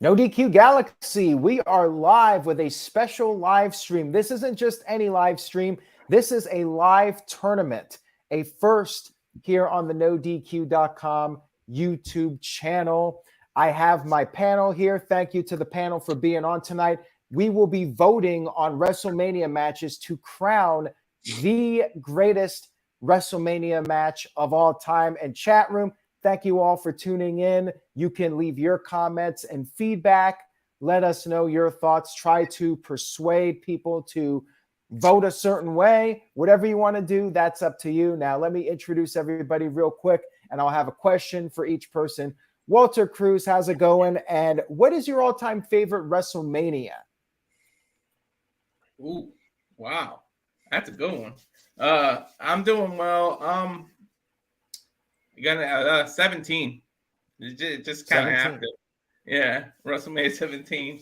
No DQ Galaxy, we are live with a special live stream. This isn't just any live stream. This is a live tournament, a first here on the NoDQ.com YouTube channel. I have my panel here. Thank you to the panel for being on tonight. We will be voting on WrestleMania matches to crown the greatest WrestleMania match of all time. And chat room, thank you all for tuning in. You can leave your comments and feedback. Let us know your thoughts. Try to persuade people to vote a certain way. Whatever you want to do, that's up to you. Now, let me introduce everybody real quick, and I'll have a question for each person. Walter Cruz, how's it going? And what is your all-time favorite WrestleMania? Ooh, wow. That's a good one. I'm doing well. You got 17. Just kind of have to. Yeah, WrestleMania 17.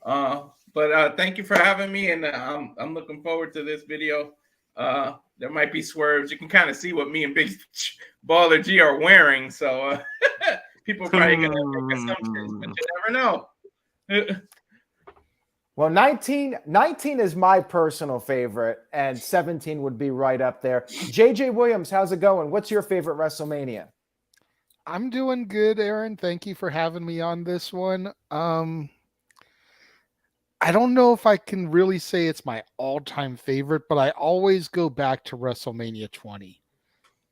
But thank you for having me, and I'm looking forward to this video. There might be swerves. You can kind of see what me and Big Baller G are wearing, so people are probably going to make assumptions, but you never know. Well, 19 is my personal favorite, and 17 would be right up there. JJ Williams, how's it going? What's your favorite WrestleMania? I'm doing good, Aaron. Thank you for having me on this one. I don't know if I can really say it's my all-time favorite, but I always go back to WrestleMania 20.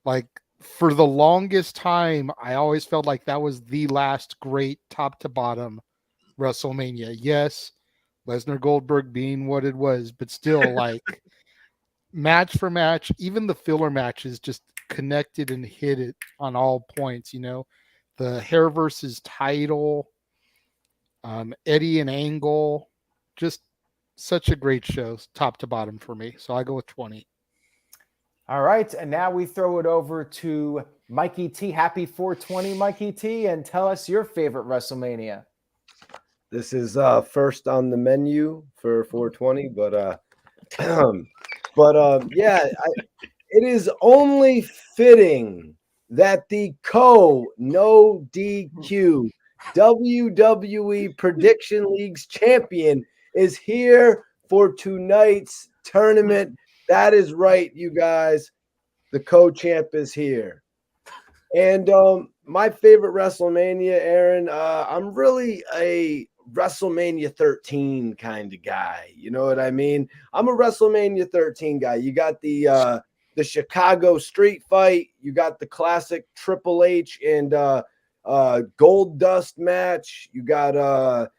Like, for the longest time, I always felt like that was the last great top-to-bottom WrestleMania. Yes, Lesnar Goldberg being what it was, but still, like, match for match, even the filler matches just connected and hit it on all points, you know. The hair versus title, Eddie and Angle, just such a great show, top to bottom for me. So I go with 20. All right, and now we throw it over to Mikey T. Happy 420, Mikey T, and tell us your favorite WrestleMania. This is first on the menu for 420, but yeah, it is only fitting that the No DQ WWE Prediction League's champion is here for tonight's tournament. That is right, you guys. The co-champ is here. And my favorite WrestleMania, Aaron, I'm really a WrestleMania 13 kind of guy. You know what I mean? I'm a WrestleMania 13 guy. You got the Chicago street fight. You got the classic Triple H and Gold Dust match. You got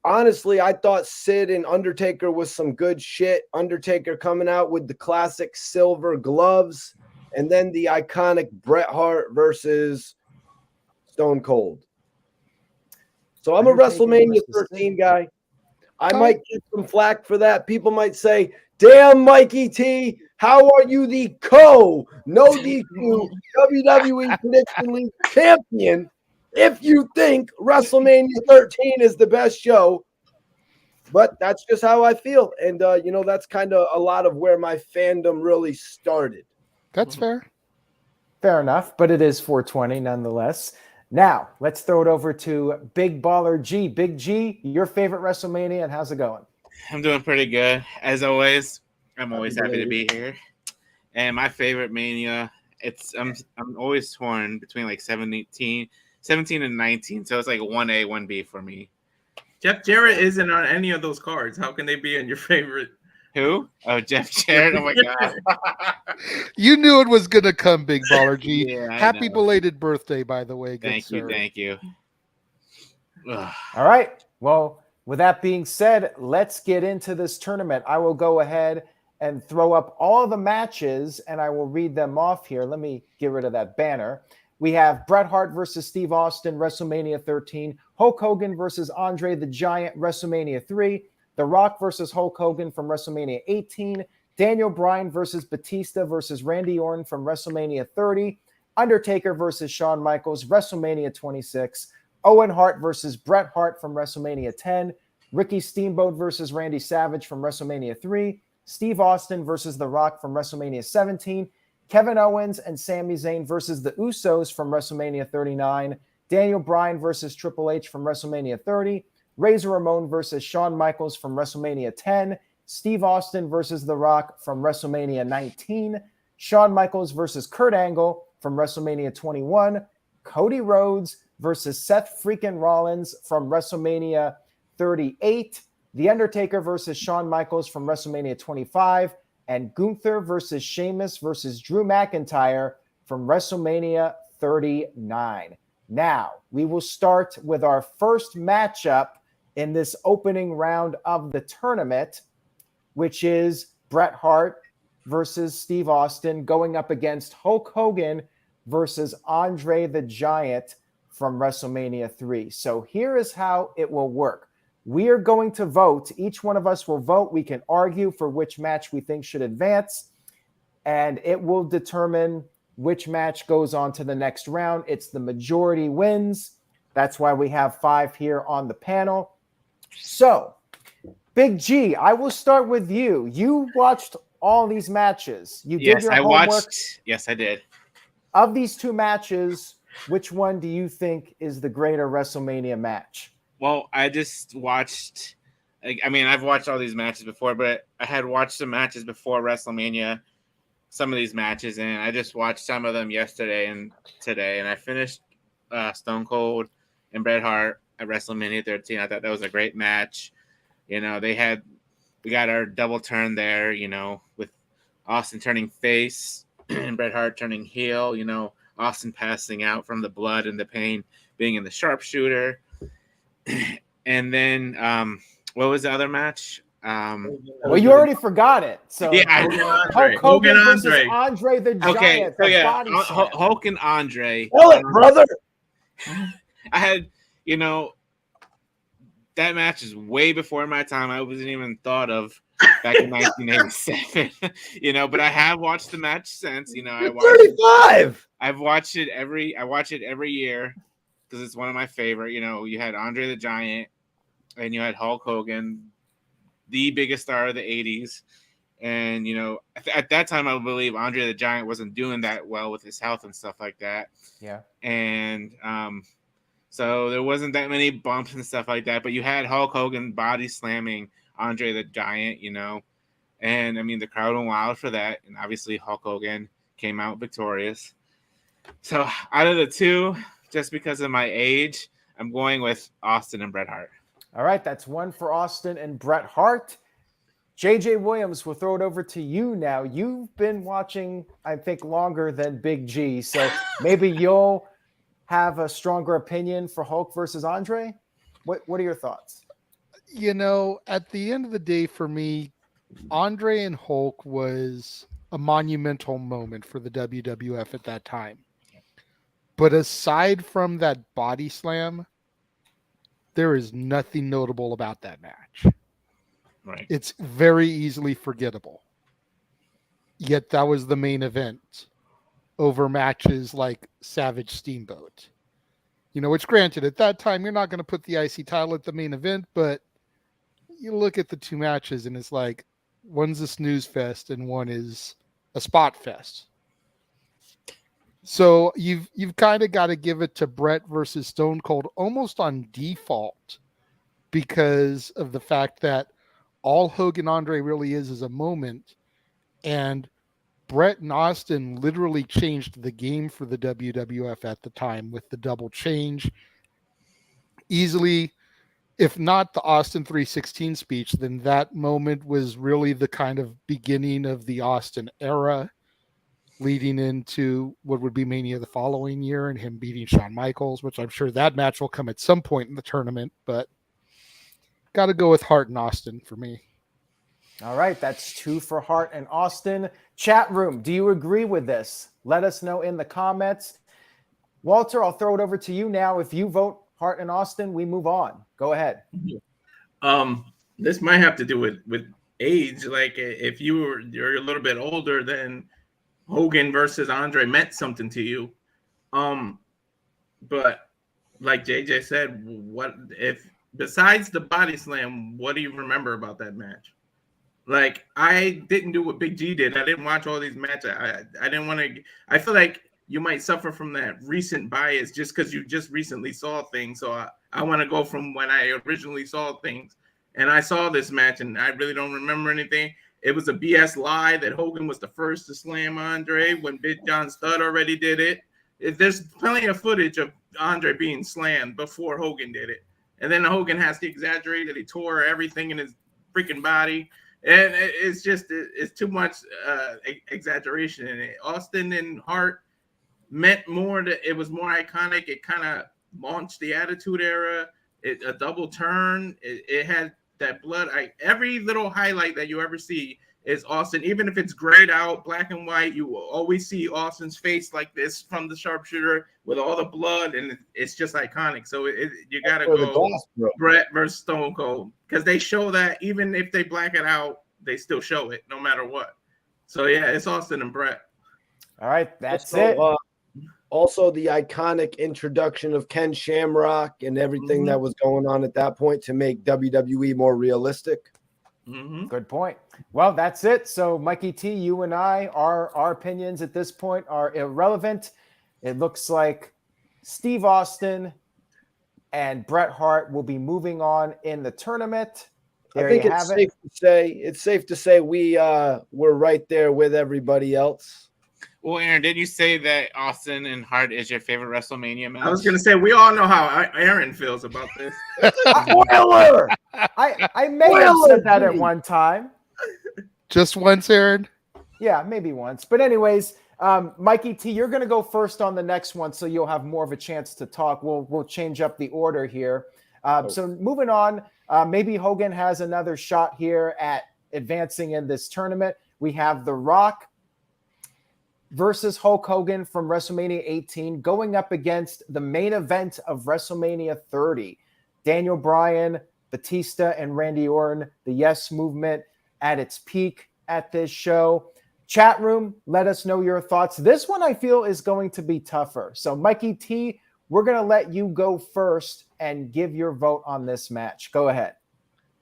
honestly, I thought Sid and Undertaker was some good shit. Undertaker coming out with the classic silver gloves, and then the iconic Bret Hart versus Stone Cold. So I'm a WrestleMania 13 guy. I might get some flack for that. People might say, damn, Mikey T, how are you the No DQ WWE Prediction League champion if you think WrestleMania 13 is the best show? But that's just how I feel. And, you know, that's kind of a lot of where my fandom really started. That's fair. Fair enough, but it is 420 nonetheless. Now, let's throw it over to Big Baller G. Big G, your favorite WrestleMania, and how's it going? I'm doing pretty good. As always, I'm always happy to be here. And my favorite Mania, I'm always torn between like 17 and 19. So it's like 1A, 1B for me. Jeff Jarrett isn't on any of those cards. How can they be in your favorite? Who? Oh, Jeff Jarrett. Oh, my God. You knew it was going to come, Big Baller G. Yeah, Happy belated birthday, by the way. Thank you. All right. Well, with that being said, let's get into this tournament. I will go ahead and throw up all the matches, and I will read them off here. Let me get rid of that banner. We have Bret Hart versus Steve Austin, WrestleMania 13. Hulk Hogan versus Andre the Giant, WrestleMania 3. The Rock versus Hulk Hogan from WrestleMania 18. Daniel Bryan versus Batista versus Randy Orton from WrestleMania 30. Undertaker versus Shawn Michaels, WrestleMania 26. Owen Hart versus Bret Hart from WrestleMania 10. Ricky Steamboat versus Randy Savage from WrestleMania 3. Steve Austin versus The Rock from WrestleMania 17. Kevin Owens and Sami Zayn versus the Usos from WrestleMania 39. Daniel Bryan versus Triple H from WrestleMania 30, Razor Ramon versus Shawn Michaels from WrestleMania 10, Steve Austin versus The Rock from WrestleMania 19, Shawn Michaels versus Kurt Angle from WrestleMania 21, Cody Rhodes versus Seth freaking Rollins from WrestleMania 38, The Undertaker versus Shawn Michaels from WrestleMania 25, and Gunther versus Sheamus versus Drew McIntyre from WrestleMania 39. Now, we will start with our first matchup in this opening round of the tournament, which is Bret Hart versus Steve Austin going up against Hulk Hogan versus Andre the Giant from WrestleMania 3. So here is how it will work. We are going to vote. Each one of us will vote. We can argue for which match we think should advance, and it will determine which match goes on to the next round. It's the majority wins. That's why we have 5 here on the panel. So, Big G, I will start with you. You watched all these matches. You did your homework. Watched. Yes, I did. Of these 2 matches, which one do you think is the greater WrestleMania match? Well, I just watched. I mean, I've watched all these matches before, but I had watched some matches before WrestleMania. Some of these matches, and I just watched some of them yesterday and today, and I finished Stone Cold and Bret Hart at WrestleMania 13. I thought that was a great match. You know, we got our double turn there, you know, with Austin turning face and Bret Hart turning heel, you know, Austin passing out from the blood and the pain, being in the sharpshooter. And then what was the other match? Well, you already forgot it. So yeah, Hulk Hogan versus Andre the Giant. Okay, so yeah, Slam. Hulk and Andre. Tell it, brother. I had, you know, that match is way before my time. I wasn't even thought of back in 1987. You know, but I have watched the match since. You know, I watch it every year because it's one of my favorite. You know, you had Andre the Giant and you had Hulk Hogan, the biggest star of the 80s. And, you know, at that time, I believe Andre the Giant wasn't doing that well with his health and stuff like that. Yeah. And so there wasn't that many bumps and stuff like that. But you had Hulk Hogan body slamming Andre the Giant, you know. And, I mean, the crowd went wild for that. And obviously Hulk Hogan came out victorious. So out of the 2, just because of my age, I'm going with Austin and Bret Hart. All right, that's 1 for Austin and Bret Hart. JJ Williams, we'll throw it over to you now. You've been watching, I think, longer than Big G, so maybe you'll have a stronger opinion for Hulk versus Andre. What are your thoughts? You know, at the end of the day, for me, Andre and Hulk was a monumental moment for the WWF at that time. But aside from that body slam, there is nothing notable about that match. Right. It's very easily forgettable. Yet that was the main event over matches like Savage Steamboat. You know, which granted, at that time, you're not going to put the IC title at the main event, but you look at the 2 matches and it's like, one's a snooze fest and one is a spot fest. So you've kind of got to give it to Bret versus Stone Cold almost on default because of the fact that all Hogan Andre really is a moment, and Bret and Austin literally changed the game for the WWF at the time with the double change. Easily, if not the Austin 316 speech, then that moment was really the kind of beginning of the Austin era, leading into what would be Mania the following year and him beating Shawn Michaels, which I'm sure that match will come at some point in the tournament, but got to go with Hart and Austin for me. All right, that's 2 for Hart and Austin. Chat room, do you agree with this? Let us know in the comments. Walter, I'll throw it over to you now. If you vote Hart and Austin, we move on. Go ahead. This might have to do with age. Like if you're a little bit older, then Hogan versus Andre meant something to you. But like JJ said, what if besides the body slam, what do you remember about that match? Like I didn't do what Big G did. I didn't watch all these matches. I didn't want to. I feel like you might suffer from that recent bias just because you just recently saw things. So I want to go from when I originally saw things. And I saw this match, and I really don't remember anything. It was a BS lie that Hogan was the first to slam Andre when Big John Studd already did it. There's plenty of footage of Andre being slammed before Hogan did it. And then Hogan has to exaggerate that he tore everything in his freaking body. And it's too much exaggeration in it. Austin and Hart meant more. It was more iconic. It kind of launched the Attitude Era. A double turn. It had that blood. Every little highlight that you ever see is Austin. Even if it's grayed out, black and white, you will always see Austin's face like this from the sharpshooter with all the blood, and it's just iconic. So you got to go Bret versus Stone Cold, because they show that even if they black it out, they still show it no matter what. So yeah, it's Austin and Bret. All right, that's it. Also, the iconic introduction of Ken Shamrock and everything that was going on at that point to make WWE more realistic. Good point. Well, that's it. So, Mikey T, you and I, our opinions at this point are irrelevant. It looks like Steve Austin and Bret Hart will be moving on in the tournament. There I think you it's have safe to say we're right there with everybody else. Well, Aaron, did you say that Austin and Hart is your favorite WrestleMania match? I was going to say, we all know how Aaron feels about this. Spoiler! I may have said that at one time. Just once, Aaron? Yeah, maybe once. But anyways, Mikey T, you're going to go first on the next one, so you'll have more of a chance to talk. We'll change up the order here. So moving on, maybe Hogan has another shot here at advancing in this tournament. We have The Rock versus Hulk Hogan from WrestleMania 18 going up against the main event of WrestleMania 30. Daniel Bryan, Batista, and Randy Orton, the Yes Movement at its peak at this show. Chat room, let us know your thoughts. This one I feel is going to be tougher. So Mikey T, we're going to let you go first and give your vote on this match. Go ahead.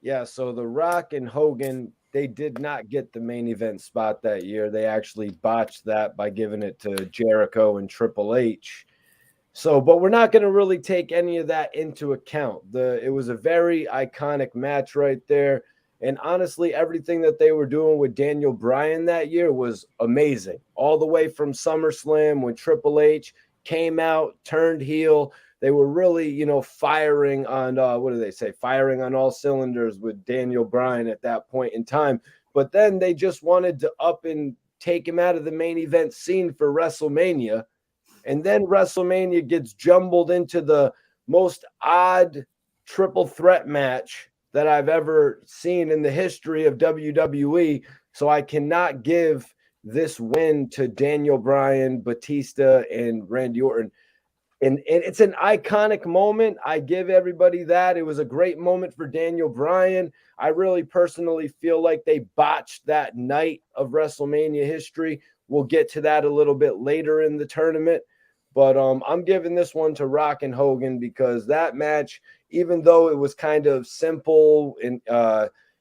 Yeah, so The Rock and Hogan, they did not get the main event spot that year. They actually botched that by giving it to Jericho and Triple H. So, but we're not going to really take any of that into account. It was a very iconic match right there. And honestly, everything that they were doing with Daniel Bryan that year was amazing. All the way from SummerSlam when Triple H came out, turned heel. They were really, firing on, firing on all cylinders with Daniel Bryan at that point in time. But then they just wanted to up and take him out of the main event scene for WrestleMania. And then WrestleMania gets jumbled into the most odd triple threat match that I've ever seen in the history of WWE. So I cannot give this win to Daniel Bryan, Batista, and Randy Orton. And it's an iconic moment. I give everybody that. It was a great moment for Daniel Bryan. I really personally feel like they botched that night of WrestleMania history. We'll get to that a little bit later in the tournament. But I'm giving this one to Rock and Hogan because that match, even though it was kind of simple and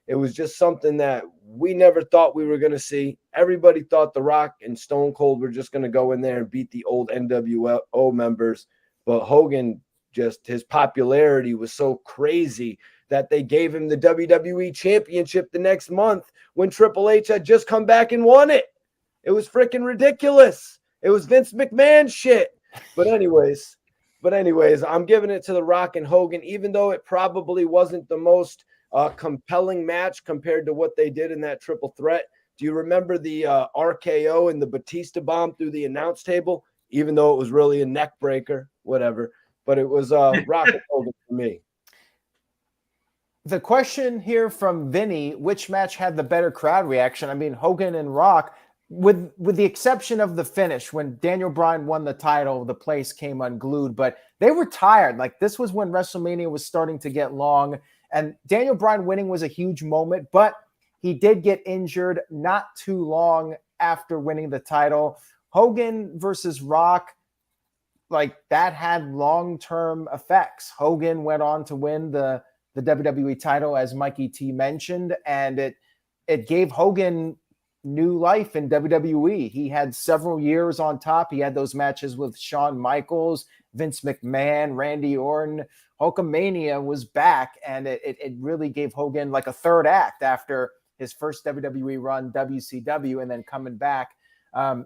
it was just something that we never thought we were going to see. Everybody thought The Rock and Stone Cold were just going to go in there and beat the old NWO members. But Hogan, just his popularity was so crazy that they gave him the WWE Championship the next month when Triple H had just come back and won it. It was freaking ridiculous. It was Vince McMahon shit. But anyways, I'm giving it to The Rock and Hogan, even though it probably wasn't the most compelling match compared to what they did in that triple threat. Do you remember the RKO and the Batista bomb through the announce table? Even though it was really a neck breaker, whatever. But it was Rock and Hogan for me. The question here from Vinny, which match had the better crowd reaction? I mean, Hogan and Rock, with the exception of the finish, when Daniel Bryan won the title, the place came unglued, but they were tired. Like, this was when WrestleMania was starting to get long, and Daniel Bryan winning was a huge moment, but he did get injured not too long after winning the title. Hogan versus Rock, like, that had long-term effects. Hogan went on to win the WWE title, as Mikey T mentioned, and it gave Hogan new life in WWE. He had several years on top. He had those matches with Shawn Michaels, Vince McMahon, Randy Orton. Hulkamania was back, and it really gave Hogan like a third act after his first WWE run, WCW, and then coming back.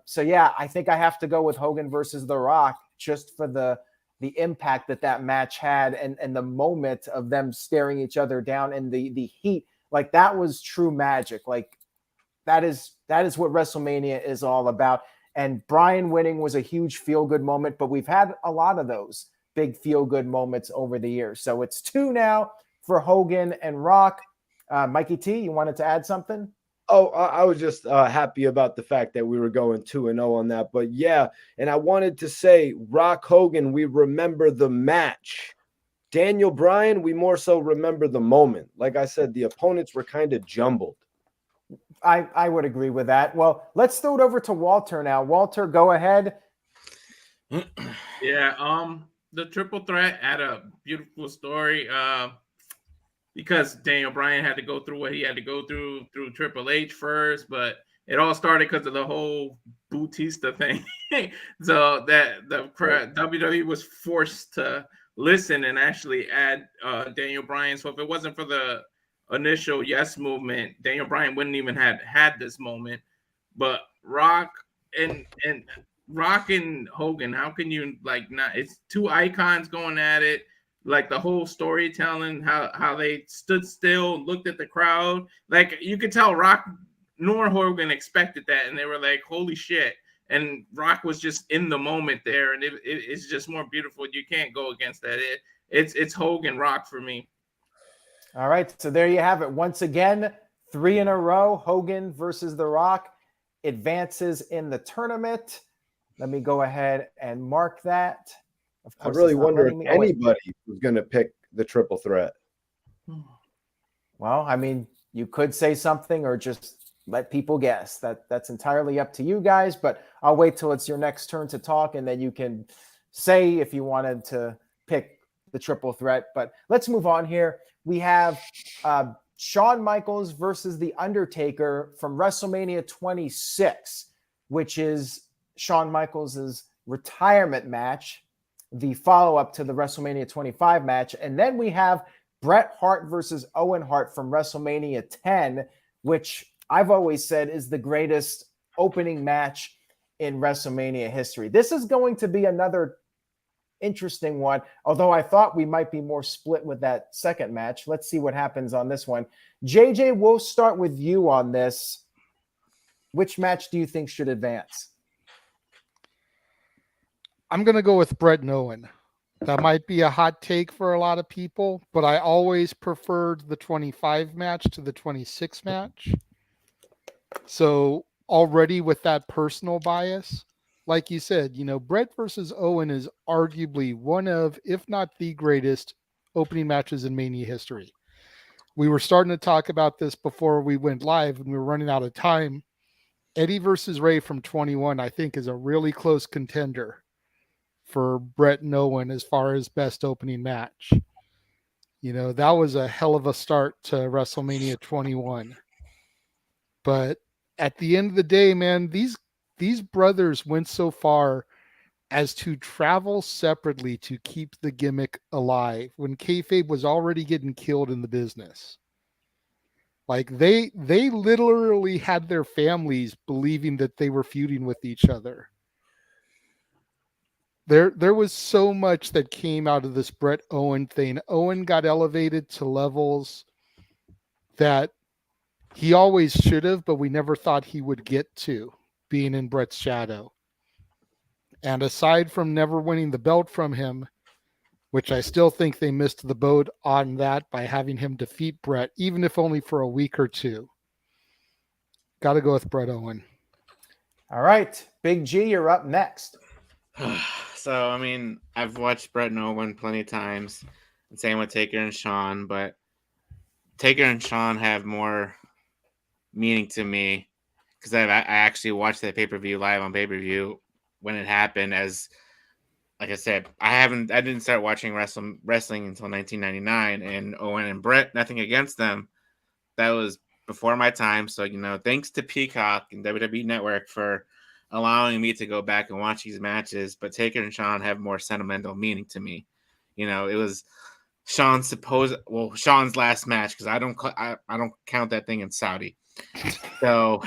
So yeah, I think I have to go with Hogan versus The Rock just for the impact that match had and the moment of them staring each other down and the heat. Like, that was true magic. Like, that is what WrestleMania is all about. And Bryan winning was a huge feel-good moment, but we've had a lot of those big feel-good moments over the years. So it's 2 now for Hogan and Rock. Mikey T, you wanted to add something? Oh, I was just happy about the fact that we were going 2-0 on that. But yeah, and I wanted to say, Rock Hogan, we remember the match. Daniel Bryan, we more so remember the moment. Like I said, the opponents were kind of jumbled. I would agree with that. Well, let's throw it over to Walter now. Walter, go ahead. Yeah, the triple threat had a beautiful story. Because Daniel Bryan had to go through what he had to go through Triple H first, but it all started because of the whole Batista thing. So that the WWE was forced to listen and actually add Daniel Bryan. So if it wasn't for the initial yes movement, Daniel Bryan wouldn't even had this moment. But Rock and Hogan, how can you like not? It's 2 icons going at it. Like the whole storytelling, how they stood still, looked at the crowd. Like, you could tell Rock nor Hogan expected that, and they were like, "Holy shit!" And Rock was just in the moment there, and it's just more beautiful. You can't go against that. It's Hogan Rock for me. All right, so there you have it. Once again, 3 in a row. Hogan versus The Rock advances in the tournament. Let me go ahead and mark that. Of course, I really wonder if anybody was going to pick the triple threat. Well, I mean, you could say something or just let people guess. That's entirely up to you guys, but I'll wait till it's your next turn to talk, and then you can say if you wanted to pick the triple threat. But let's move on here. We have Shawn Michaels versus The Undertaker from WrestleMania 26, which is Shawn Michaels' retirement match, the follow-up to the WrestleMania 25 match. And then we have Bret Hart versus Owen Hart from WrestleMania 10, which I've always said is the greatest opening match in WrestleMania history. This is going to be another interesting one, although I thought we might be more split with that second match. Let's see what happens on this one. JJ, we'll start with you on this. Which match do you think should advance? I'm going to go with Bret and Owen. That might be a hot take for a lot of people, but I always preferred the 25 match to the 26 match. So already with that personal bias, like you said, Bret versus Owen is arguably one of, if not the greatest opening matches in Mania history. We were starting to talk about this before we went live and we were running out of time. Eddie versus Ray from 21, I think, is a really close contender for Bret and Owen as far as best opening match. That was a hell of a start to WrestleMania 21. But at the end of the day, man, these brothers went so far as to travel separately to keep the gimmick alive when kayfabe was already getting killed in the business. Like they literally had their families believing that they were feuding with each other. There was so much that came out of this Bret Owen thing. Owen got elevated to levels that he always should have, but we never thought he would get to, being in Bret's shadow. And aside from never winning the belt from him, which I still think they missed the boat on that by having him defeat Bret, even if only for a week or two. Got to go with Bret Owen. All right. Big G, you're up next. So, I mean, I've watched Bret and Owen plenty of times. And same with Taker and Shawn, but Taker and Shawn have more meaning to me because I actually watched that pay-per-view live on pay-per-view when it happened. As like I said, I didn't start watching wrestling until 1999, and Owen and Bret, nothing against them. That was before my time. So, thanks to Peacock and WWE Network for allowing me to go back and watch these matches. But Taker and Shawn have more sentimental meaning to me. It was Shawn's last match, because I don't count that thing in Saudi. So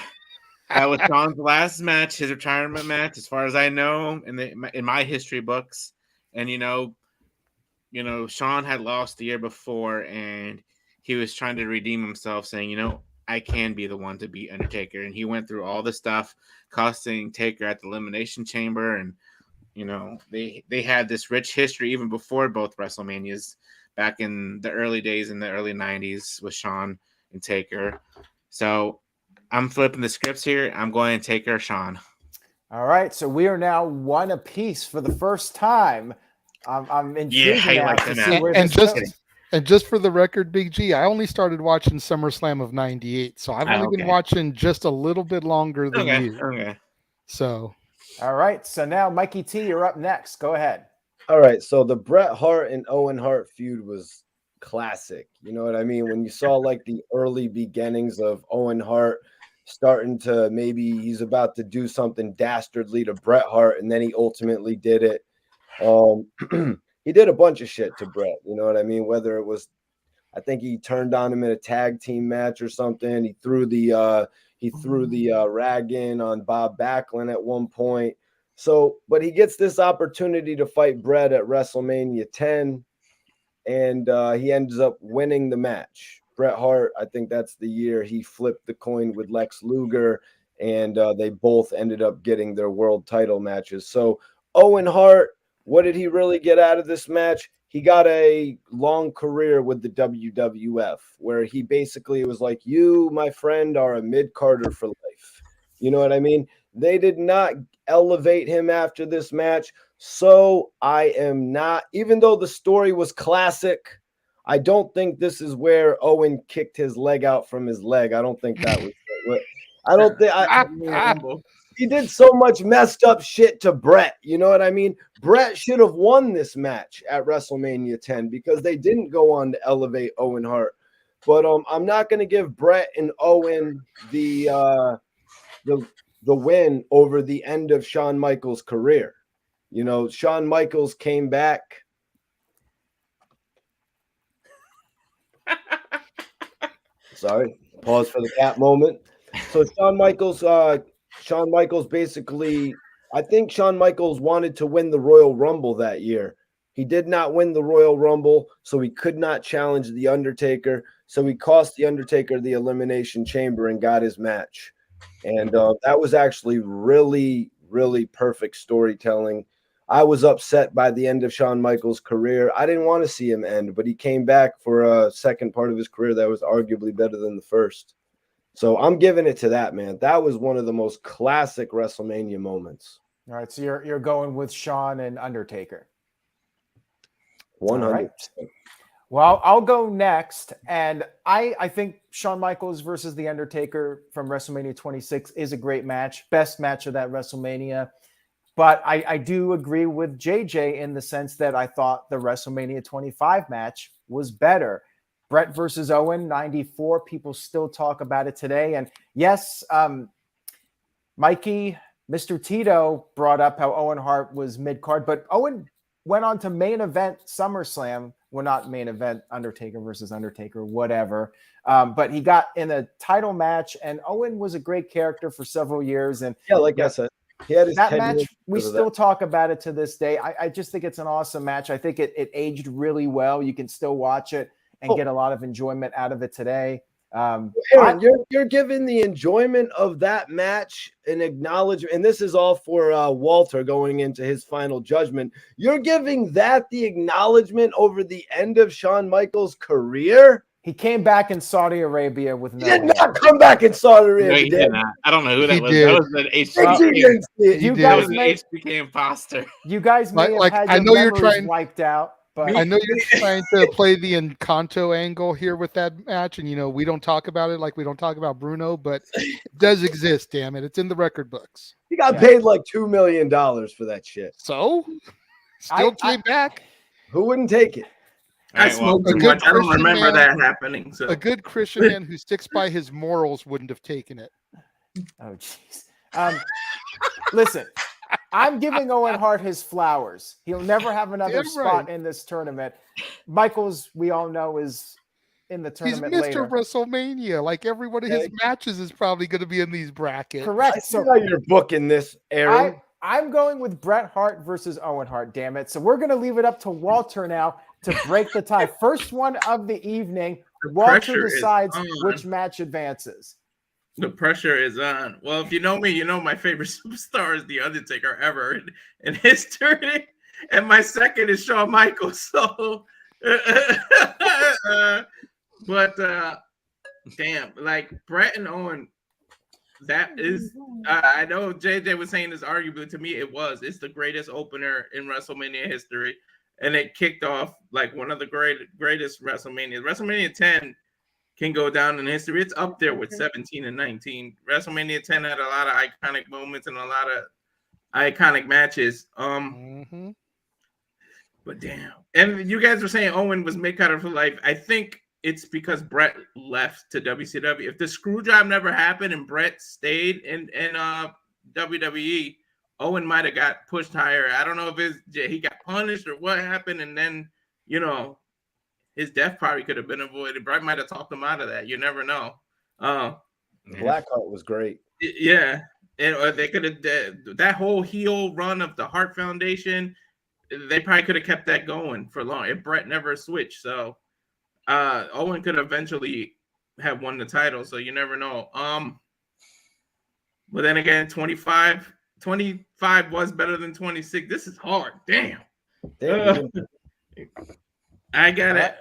that was Shawn's last match, his retirement match, as far as I know, in my history books. And Shawn had lost the year before, and he was trying to redeem himself, saying, I can be the one to beat Undertaker. And he went through all the stuff, costing Taker at the Elimination Chamber. And, they had this rich history even before both WrestleManias, back in the early days, in the early 90s, with Shawn and Taker. So I'm flipping the scripts here. I'm going to Taker, Shawn. All right. So we are now one apiece for the first time. I'm intrigued now to see where this goes. And just for the record, Big G, I only started watching SummerSlam of '98, so I've only been watching just a little bit longer than you. Okay. So, all right. So now, Mikey T, you're up next. Go ahead. All right. So the Bret Hart and Owen Hart feud was classic. You know what I mean? When you saw like the early beginnings of Owen Hart starting to, maybe he's about to do something dastardly to Bret Hart, and then he ultimately did it. He did a bunch of shit to Bret, you know what I mean? Whether it was, I think he turned on him in a tag team match or something. He threw the rag in on Bob Backlund at one point. So, but he gets this opportunity to fight Bret at WrestleMania 10, and he ends up winning the match. Bret Hart, I think that's the year he flipped the coin with Lex Luger, and they both ended up getting their world title matches. So Owen Hart, what did he really get out of this match? He got a long career with the WWF, where he basically was like, you, my friend, are a mid-carder for life. You know what I mean? They did not elevate him after this match. So I am not, even though the story was classic, I don't think this is where Owen kicked his leg out from his leg. I don't think that was what. I don't think he did so much messed up shit to Bret. You know what I mean? Bret should have won this match at WrestleMania 10 because they didn't go on to elevate Owen Hart. But I'm not going to give Bret and Owen the win over the end of Shawn Michaels' career. You know, Shawn Michaels came back. Sorry, pause for the cat moment. So Shawn Michaels basically, I think Shawn Michaels wanted to win the Royal Rumble that year. He did not win the Royal Rumble, so he could not challenge The Undertaker. So he cost The Undertaker the Elimination Chamber and got his match. And that was actually really, really perfect storytelling. I was upset by the end of Shawn Michaels' career. I didn't want to see him end, but he came back for a second part of his career that was arguably better than the first. So I'm giving it to that, man. That was one of the most classic WrestleMania moments. All right, so you're going with Shawn and Undertaker. 100%. Right. Well, I'll go next, and I think Shawn Michaels versus The Undertaker from WrestleMania 26 is a great match, best match of that WrestleMania. But I do agree with JJ in the sense that I thought the WrestleMania 25 match was better. Bret versus Owen, 94. People still talk about it today. And yes, Mikey, Mr. Tito brought up how Owen Hart was mid-card, but Owen went on to main event SummerSlam. Well, not main event Undertaker versus Undertaker, whatever. But he got in a title match, and Owen was a great character for several years. And yeah, like I said, he had his that match, we still talk about it to this day. I just think it's an awesome match. I think it aged really well. You can still watch it and get a lot of enjoyment out of it today. Aaron, you're giving the enjoyment of that match an acknowledgement, and this is all for Walter going into his final judgment. You're giving that the acknowledgement over the end of Shawn Michaels' career? He came back in Saudi Arabia with no. He did not come back in Saudi Arabia. No, he did not. I don't know who that was. Did. That was an HBK imposter. You guys may have had your memories wiped out. But I know you're trying to play the Encanto angle here with that match, and we don't talk about it like we don't talk about Bruno, but it does exist. Damn it, it's in the record books. He got paid like $2 million for that shit. So, still came back. Who wouldn't take it? I right, well, smoked too a good much. I don't Christian remember man- that happening. So A good Christian man who sticks by his morals wouldn't have taken it. Oh, jeez. Listen, I'm giving Owen Hart his flowers. He'll never have another Damn spot right. in this tournament. Michaels, we all know, is in the He's tournament Mr. later. WrestleMania. Like every one of his matches is probably going to be in these brackets. Correct. I see how you're booking this, Aaron. I'm going with Bret Hart versus Owen Hart, damn it. So we're going to leave it up to Walter now to break the tie. First one of the evening. Walter pressure is decides on. which match advances. the pressure is on. Well, if you know me, you know my favorite superstar is The Undertaker ever in history. And my second is Shawn Michaels. So, but damn, like Bret and Owen, that is, I know JJ was saying this arguably, to me it's the greatest opener in WrestleMania history, and it kicked off like one of the greatest WrestleManias. WrestleMania 10 can go down in history. It's up there with 17 and 19. WrestleMania 10 had a lot of iconic moments and a lot of iconic matches. But damn, and you guys were saying Owen was made out of life. I think it's because Bret left to WCW. If the screw job never happened and Bret stayed in WWE, Owen might have got pushed higher. I don't know if he got punished or what happened, and then his death probably could have been avoided. Bret might have talked him out of that. You never know. Blackheart was great. Yeah, and they could have that whole heel run of the Hart Foundation. They probably could have kept that going for long if Bret never switched. So Owen could eventually have won the title. So you never know. But then again, 25 was better than 26. This is hard. Damn. I got it.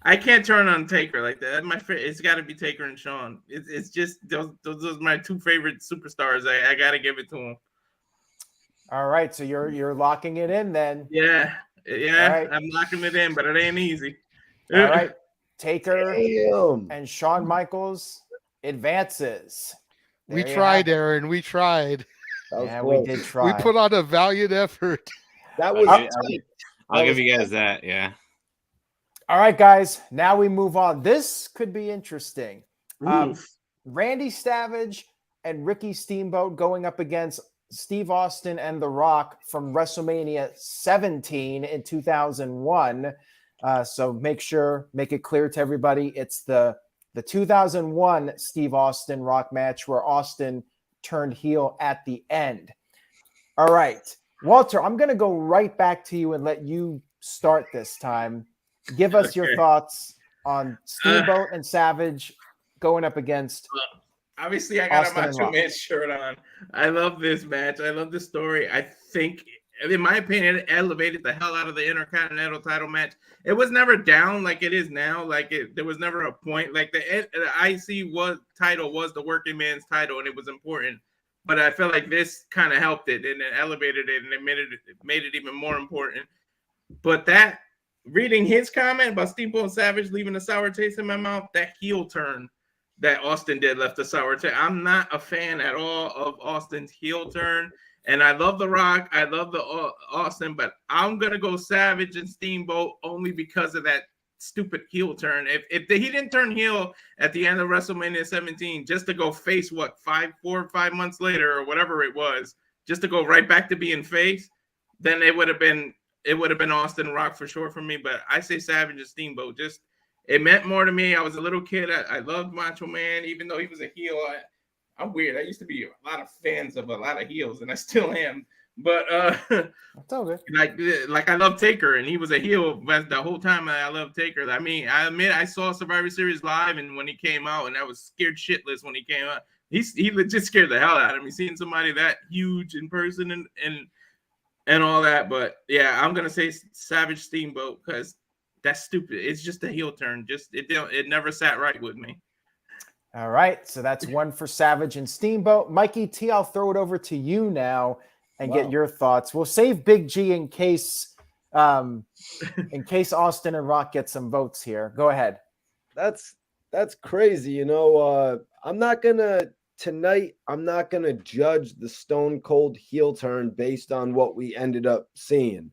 I can't turn on Taker like that. It's got to be Taker and Shawn. It's just those are my two favorite superstars. I got to give it to them. All right, so you're locking it in then. Yeah, right. I'm locking it in, but it ain't easy. All right, Taker and Shawn Michaels advances. We tried, Aaron. We tried. Yeah, we did try. We put on a valiant effort. That was I'll give you guys that. Yeah. All right, guys. Now we move on. This could be interesting. Randy Savage and Ricky Steamboat going up against Steve Austin and The Rock from WrestleMania 17 in 2001. So make it clear to everybody, it's the 2001 Steve Austin Rock match where Austin turned heel at the end. All right, Walter, I'm going to go right back to you and let you start this time. Give us your thoughts on Steamboat and Savage going up against obviously, I got Austin a Macho Man shirt on. I love this match. I love the story. I think, in my opinion, it elevated the hell out of the Intercontinental title match. It was never down like it is now. There was never a point. Like the IC title was the working man's title, and it was important. But I feel like this kind of helped it, and it elevated it, and it made it even more important. But that, reading his comment about Steamboat and Savage leaving a sour taste in my mouth, that heel turn that Austin did left a sour taste. I'm not a fan at all of Austin's heel turn. And I love The Rock. I love the Austin, but I'm going to go Savage and Steamboat only because of that stupid heel turn. If he didn't turn heel at the end of WrestleMania 17 just to go face, 4 or 5 months later or whatever it was, just to go right back to being face, then it would have been Austin Rock for sure for me. But I say Savage and Steamboat. Just, it meant more to me. I was a little kid. I loved Macho Man, even though he was a heel. I'm weird. I used to be a lot of fans of a lot of heels, and I still am. But that's all good. Like I love Taker, and he was a heel the whole time. I love Taker. I mean, I admit I saw Survivor Series live, and when he came out, and I was scared shitless when he came out. He legit scared the hell out of me seeing somebody that huge in person and all that. But yeah, I'm gonna say Savage Steamboat because that's stupid. It's just a heel turn. Just it never sat right with me. All right, so that's one for Savage and Steamboat. Mikey T, I'll throw it over to you now and get your thoughts. We'll save Big G in case Austin and Rock get some votes here. Go ahead. That's crazy. I'm not gonna judge the Stone Cold heel turn based on what we ended up seeing.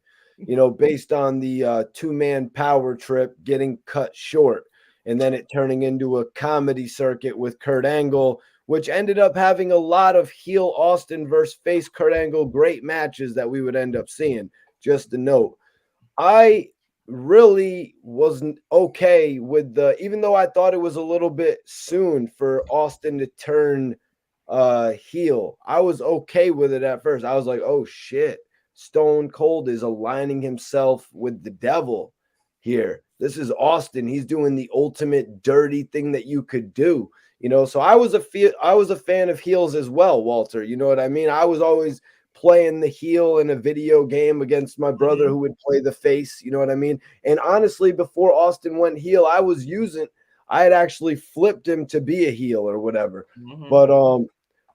based on the two-man power trip getting cut short and then it turning into a comedy circuit with Kurt Angle, which ended up having a lot of heel Austin versus face Kurt Angle great matches that we would end up seeing. Just a note. I really wasn't okay with even though I thought it was a little bit soon for Austin to turn heel. I was okay with it at first. I was like, oh shit, Stone Cold is aligning himself with the devil here. This is Austin. He's doing the ultimate dirty thing that you could do. So I was a fan of heels as well, Walter. You know what I mean? I was always playing the heel in a video game against my brother who would play the face. You know what I mean? And honestly, before Austin went heel, I had actually flipped him to be a heel or whatever. But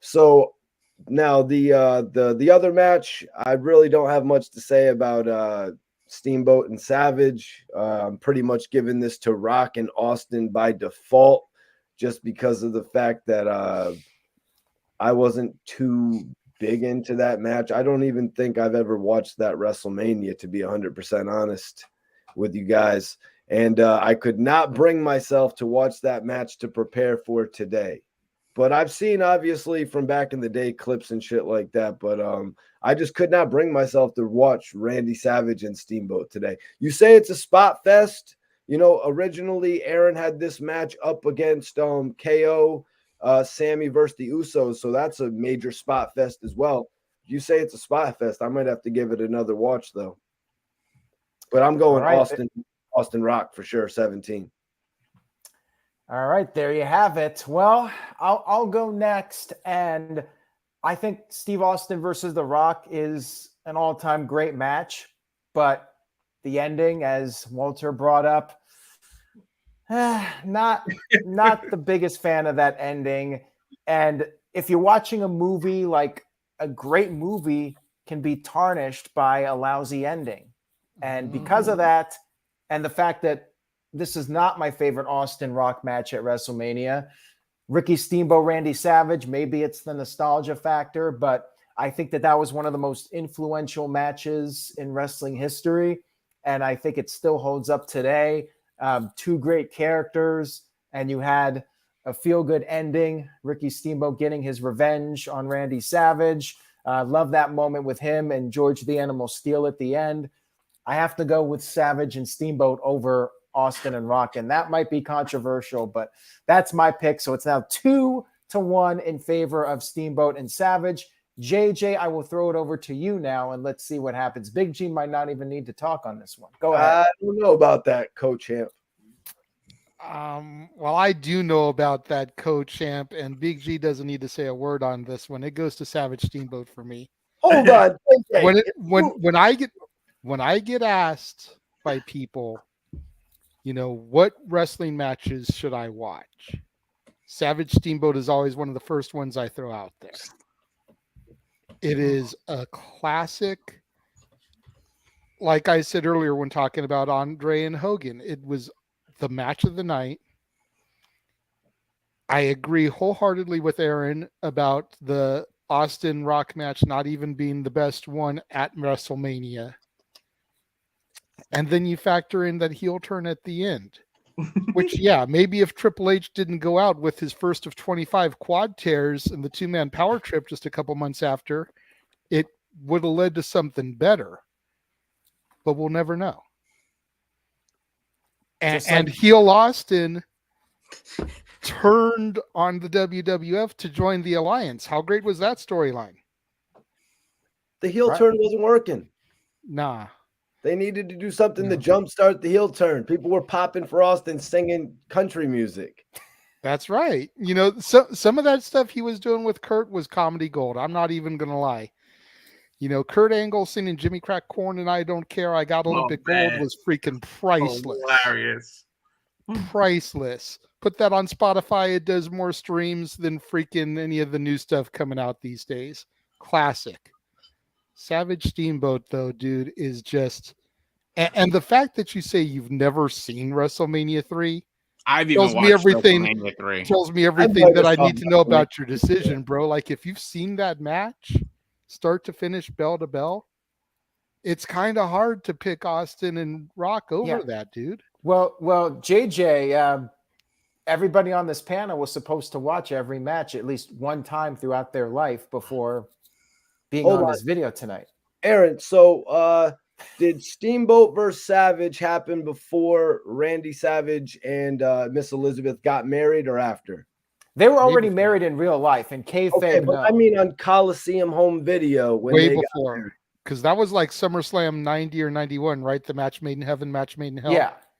so now the other match, I really don't have much to say about Steamboat and Savage. I'm pretty much giving this to Rock and Austin by default, just because of the fact that I wasn't too big into that match. I don't even think I've ever watched that WrestleMania, to be 100% honest with you guys. And I could not bring myself to watch that match to prepare for today. But I've seen, obviously, from back in the day, clips and shit like that. But I just could not bring myself to watch Randy Savage and Steamboat today. You say it's a spot fest. Originally, Aaron had this match up against KO, Sammy versus the Usos. So that's a major spot fest as well. You say it's a spot fest. I might have to give it another watch, though. But I'm going Austin Rock for sure, 17. All right, there you have it. Well, I'll go next, and I think Steve Austin versus The Rock is an all-time great match, but the ending, as Walter brought up, not the biggest fan of that ending. And if you're watching a movie, like a great movie can be tarnished by a lousy ending. And because of that, and the fact that this is not my favorite Austin Rock match at WrestleMania. Ricky Steamboat, Randy Savage, maybe it's the nostalgia factor, but I think that was one of the most influential matches in wrestling history, and I think it still holds up today. Two great characters, and you had a feel-good ending. Ricky Steamboat getting his revenge on Randy Savage. Love that moment with him and George the Animal Steele at the end. I have to go with Savage and Steamboat over Austin and Rock, and that might be controversial, but that's my pick. So it's now 2-1 in favor of Steamboat and Savage. JJ, I will throw it over to you now, and let's see what happens. Big G might not even need to talk on this one. Go ahead. I don't know about that, Co-Champ. Well, I do know about that, Co-Champ, and Big G doesn't need to say a word on this one. It goes to Savage Steamboat for me. Hold on. When I get asked by people, what wrestling matches should I watch? Savage Steamboat is always one of the first ones I throw out there. It is a classic. Like I said earlier when talking about Andre and Hogan, it was the match of the night. I agree wholeheartedly with Aaron about the Austin Rock match not even being the best one at WrestleMania. And then you factor in that heel turn at the end, which, maybe if Triple H didn't go out with his first of 25 quad tears and the two-man power trip just a couple months after, it would have led to something better. But we'll never know. And heel Austin turned on the WWF to join the Alliance. How great was that storyline? The heel turn wasn't working. Nah. They needed to do something to jumpstart the heel turn. People were popping for Austin singing country music. That's right. Some of that stuff he was doing with Kurt was comedy gold. I'm not even going to lie. Kurt Angle singing Jimmy Crack Corn and I Don't Care, I Got Olympic Gold was freaking priceless. Hilarious. Priceless. Put that on Spotify. It does more streams than freaking any of the new stuff coming out these days. Classic. Savage Steamboat, though, dude, is just... And the fact that you say you've never seen WrestleMania 3 tells me everything that I need to know about your decision, bro. Like, if you've seen that match, start to finish, bell to bell, it's kind of hard to pick Austin and Rock over that, dude. Well, JJ, everybody on this panel was supposed to watch every match at least one time throughout their life before being on this video tonight. Aaron, so did Steamboat versus Savage happen before Randy Savage and Miss Elizabeth got married or after? They were already married in real life, and kayfabe. Okay, but I mean on Coliseum home video when way they before, because that was like SummerSlam 90 or 91, right? The match made in heaven, match made in hell.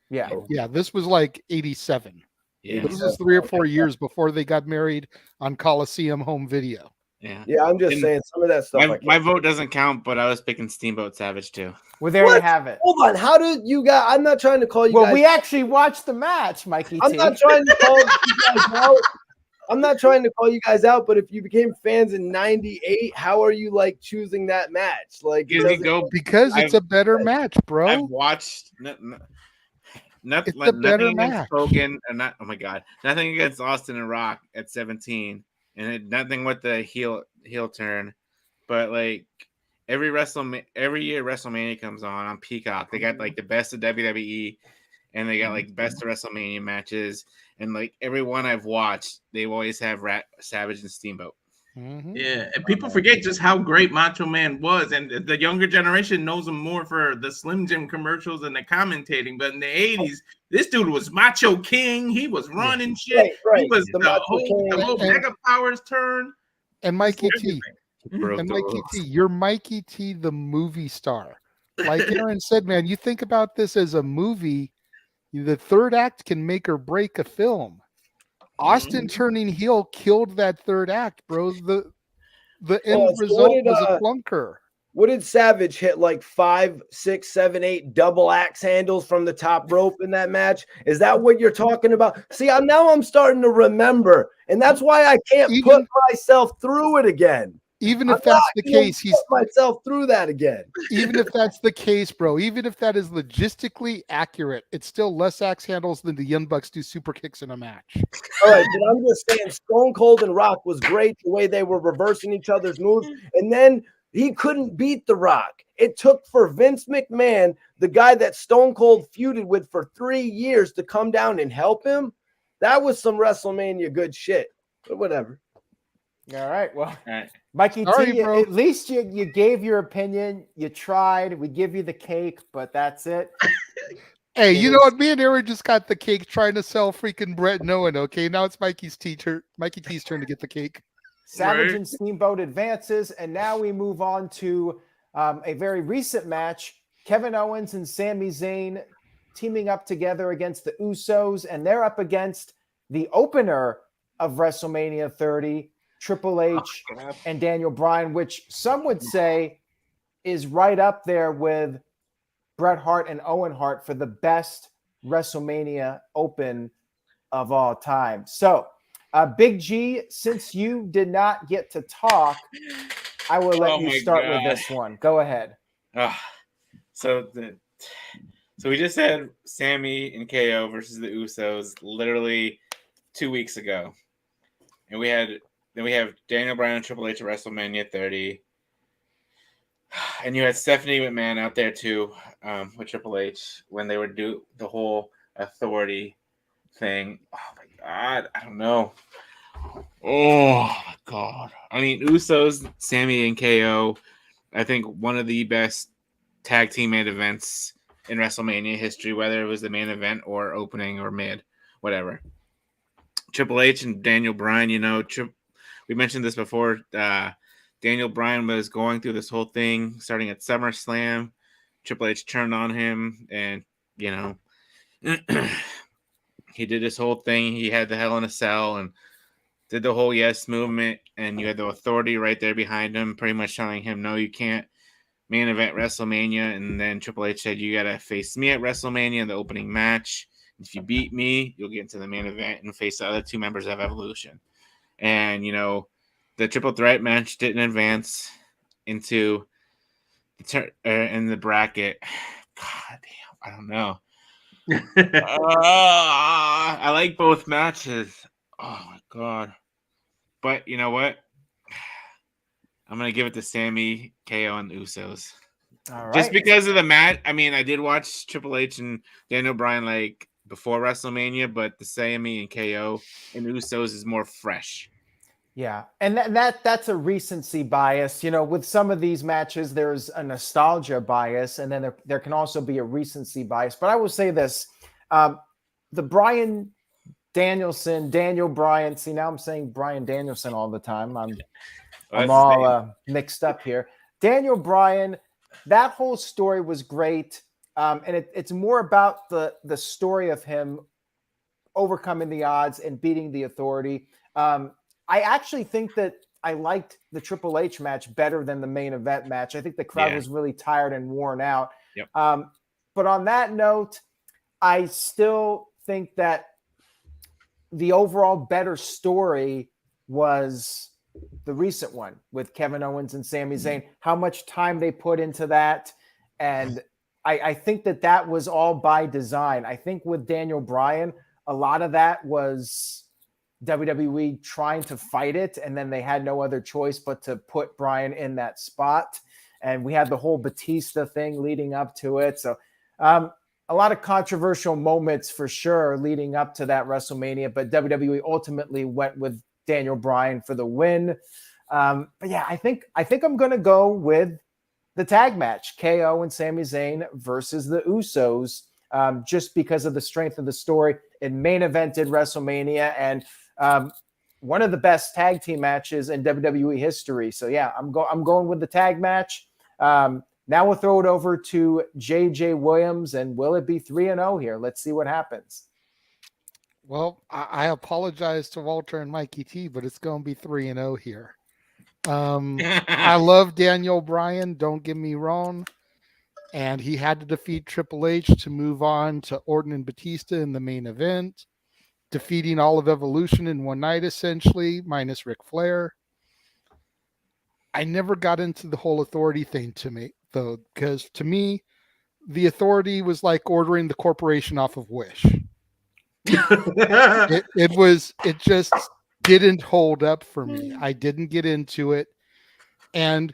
Yeah. This was like 87. Yeah, this was 3 or 4 years before they got married on Coliseum home video. Yeah, I'm just saying some of that stuff. My vote doesn't count, but I was picking Steamboat Savage too. Well, there you have it. Hold on, how did you guys? I'm not trying to call you. Well, we actually watched the match, Mikey. I'm not trying to call you guys out. I'm not trying to call you guys out, but if you became fans in '98, how are you like choosing that match? Like, because it's a better match, bro. I've watched nothing against Hogan, and not. Oh my god, nothing against Austin and Rock at 17. And nothing with the heel turn, but like every year WrestleMania comes on Peacock. They got like the best of WWE, and they got like best of WrestleMania matches. And like every one I've watched, they always have Savage and Steamboat. Mm-hmm. Yeah, and people forget just how great Macho Man was, and the younger generation knows him more for the Slim Jim commercials and the commentating. But in the '80s, this dude was Macho King. He was running shit. Right. He was the whole Mega Powers turn. And Mikey T. You're Mikey T, the movie star. Like Aaron said, man, you think about this as a movie. The third act can make or break a film. Austin turning heel killed that third act, bro. The end result was a clunker. What did Savage hit? Like 5, 6, 7, 8 double axe handles from the top rope in that match? Is that what you're talking about? See, I'm starting to remember, and that's why I can't put myself through it again. Even if that's the case, he's put myself through that again. Even if that's the case, bro, even if that is logistically accurate, it's still less axe handles than the Young Bucks do super kicks in a match. All right, but I'm just saying Stone Cold and Rock was great the way they were reversing each other's moves, and then he couldn't beat The Rock. It took for Vince McMahon, the guy that Stone Cold feuded with for 3 years, to come down and help him. That was some WrestleMania good shit, but whatever. All right, well, Mikey T, at least you gave your opinion. You tried. We give you the cake, but that's it. Hey, you know what? Me and Aaron just got the cake trying to sell freaking Brett and Owen. Okay, now it's Mikey T's turn to get the cake. Savage and Steamboat advances, and now we move on to a very recent match. Kevin Owens and Sami Zayn teaming up together against the Usos, and they're up against the opener of WrestleMania 30, Triple H and Daniel Bryan, which some would say is right up there with Bret Hart and Owen Hart for the best WrestleMania open of all time. So, Big G, since you did not get to talk, I will let you start with this one. Go ahead. So we just had Sammy and KO versus the Usos literally 2 weeks ago, and we have Daniel Bryan and Triple H at WrestleMania 30. And you had Stephanie McMahon out there too, with Triple H when they would do the whole authority thing. Oh my God, I don't know. Oh my God. I mean, Usos, Sammy and KO, I think one of the best tag team main events in WrestleMania history, whether it was the main event or opening or mid, whatever. Triple H and Daniel Bryan, we mentioned this before. Daniel Bryan was going through this whole thing starting at SummerSlam. Triple H turned on him, and he did this whole thing. He had the Hell in a Cell and did the whole yes movement, and you had the authority right there behind him, pretty much telling him, no, you can't main event WrestleMania. And then Triple H said, you got to face me at WrestleMania in the opening match. If you beat me, you'll get into the main event and face the other two members of Evolution. And, the triple threat match didn't advance into in the bracket. God damn, I don't know. I like both matches. Oh, my God. But you know what? I'm going to give it to Sammy, KO, and the Usos. All right. Just because of the match. I mean, I did watch Triple H and Daniel Bryan like before WrestleMania, but the Sammy and KO and Usos is more fresh. Yeah, and that's a recency bias. You know, with some of these matches, there's a nostalgia bias, and then there can also be a recency bias. But I will say this: the Bryan Daniel Bryan. See, now I'm saying Bryan Danielson all the time. I'm all mixed up here. Daniel Bryan, that whole story was great, and it's more about the story of him overcoming the odds and beating the Authority. I actually think that I liked the Triple H match better than the main event match. I think the crowd was really tired and worn out. Yep. But on that note, I still think that the overall better story was the recent one with Kevin Owens and Sami Zayn, how much time they put into that. And I think that was all by design. I think with Daniel Bryan, a lot of that was WWE trying to fight it, and then they had no other choice but to put Bryan in that spot. And we had the whole Batista thing leading up to it. So a lot of controversial moments for sure leading up to that WrestleMania, but WWE ultimately went with Daniel Bryan for the win. But yeah, I think I'm going to go with the tag match, KO and Sami Zayn versus the Usos, just because of the strength of the story. It main evented WrestleMania, and one of the best tag team matches in WWE history. So yeah, I'm going with the tag match. Now we'll throw it over to JJ Williams, and will it be 3-0 here? Let's see what happens. Well, I apologize to Walter and Mikey T, but it's going to be 3-0 here. I love Daniel Bryan, don't get me wrong. And he had to defeat Triple H to move on to Orton and Batista in the main event, defeating all of Evolution in one night, essentially, minus Ric Flair. I never got into the whole Authority thing to me, though, because to me, the Authority was like ordering the corporation off of Wish. It just didn't hold up for me. I didn't get into it. And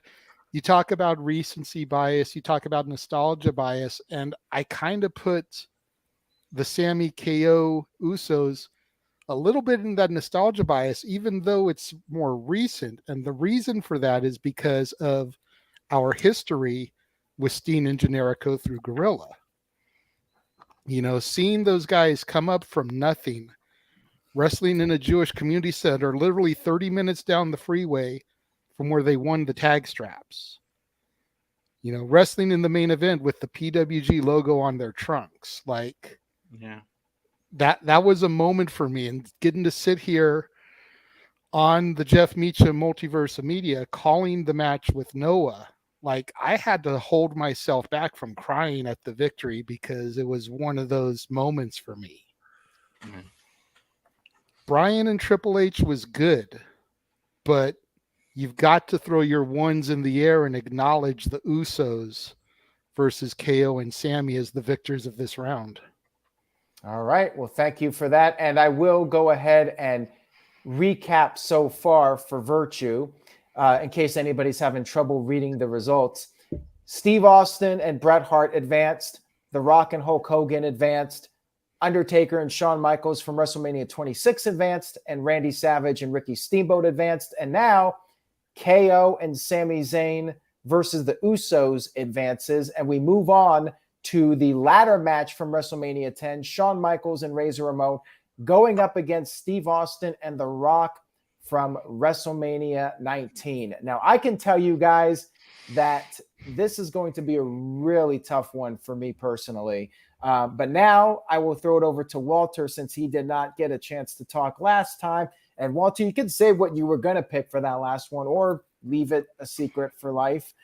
you talk about recency bias, you talk about nostalgia bias, and I kind of put the Sammy KO Usos a little bit in that nostalgia bias, even though it's more recent. And the reason for that is because of our history with Steen and Generico through Gorilla. You know, seeing those guys come up from nothing, wrestling in a Jewish community center, literally 30 minutes down the freeway from where they won the tag straps. You know, wrestling in the main event with the PWG logo on their trunks. Like, yeah, that was a moment for me, and getting to sit here on the Jeff Meacham Multiverse of Media calling the match with Noah. Like, I had to hold myself back from crying at the victory because it was one of those moments for me. Mm-hmm. Bryan and Triple H was good, but you've got to throw your ones in the air and acknowledge the Usos versus KO and Sammy as the victors of this round. All right. Well, thank you for that. And I will go ahead and recap so far for Virtue, in case anybody's having trouble reading the results. Steve Austin and Bret Hart advanced. The Rock and Hulk Hogan advanced. Undertaker and Shawn Michaels from WrestleMania 26 advanced. And Randy Savage and Ricky Steamboat advanced. And now KO and Sami Zayn versus the Usos advances. And we move on to the ladder match from WrestleMania 10. Shawn Michaels and Razor Ramon going up against Steve Austin and The Rock from WrestleMania 19. Now, I can tell you guys that this is going to be a really tough one for me personally. But now I will throw it over to Walter, since he did not get a chance to talk last time. And Walter, you can say what you were going to pick for that last one, or leave it a secret for life.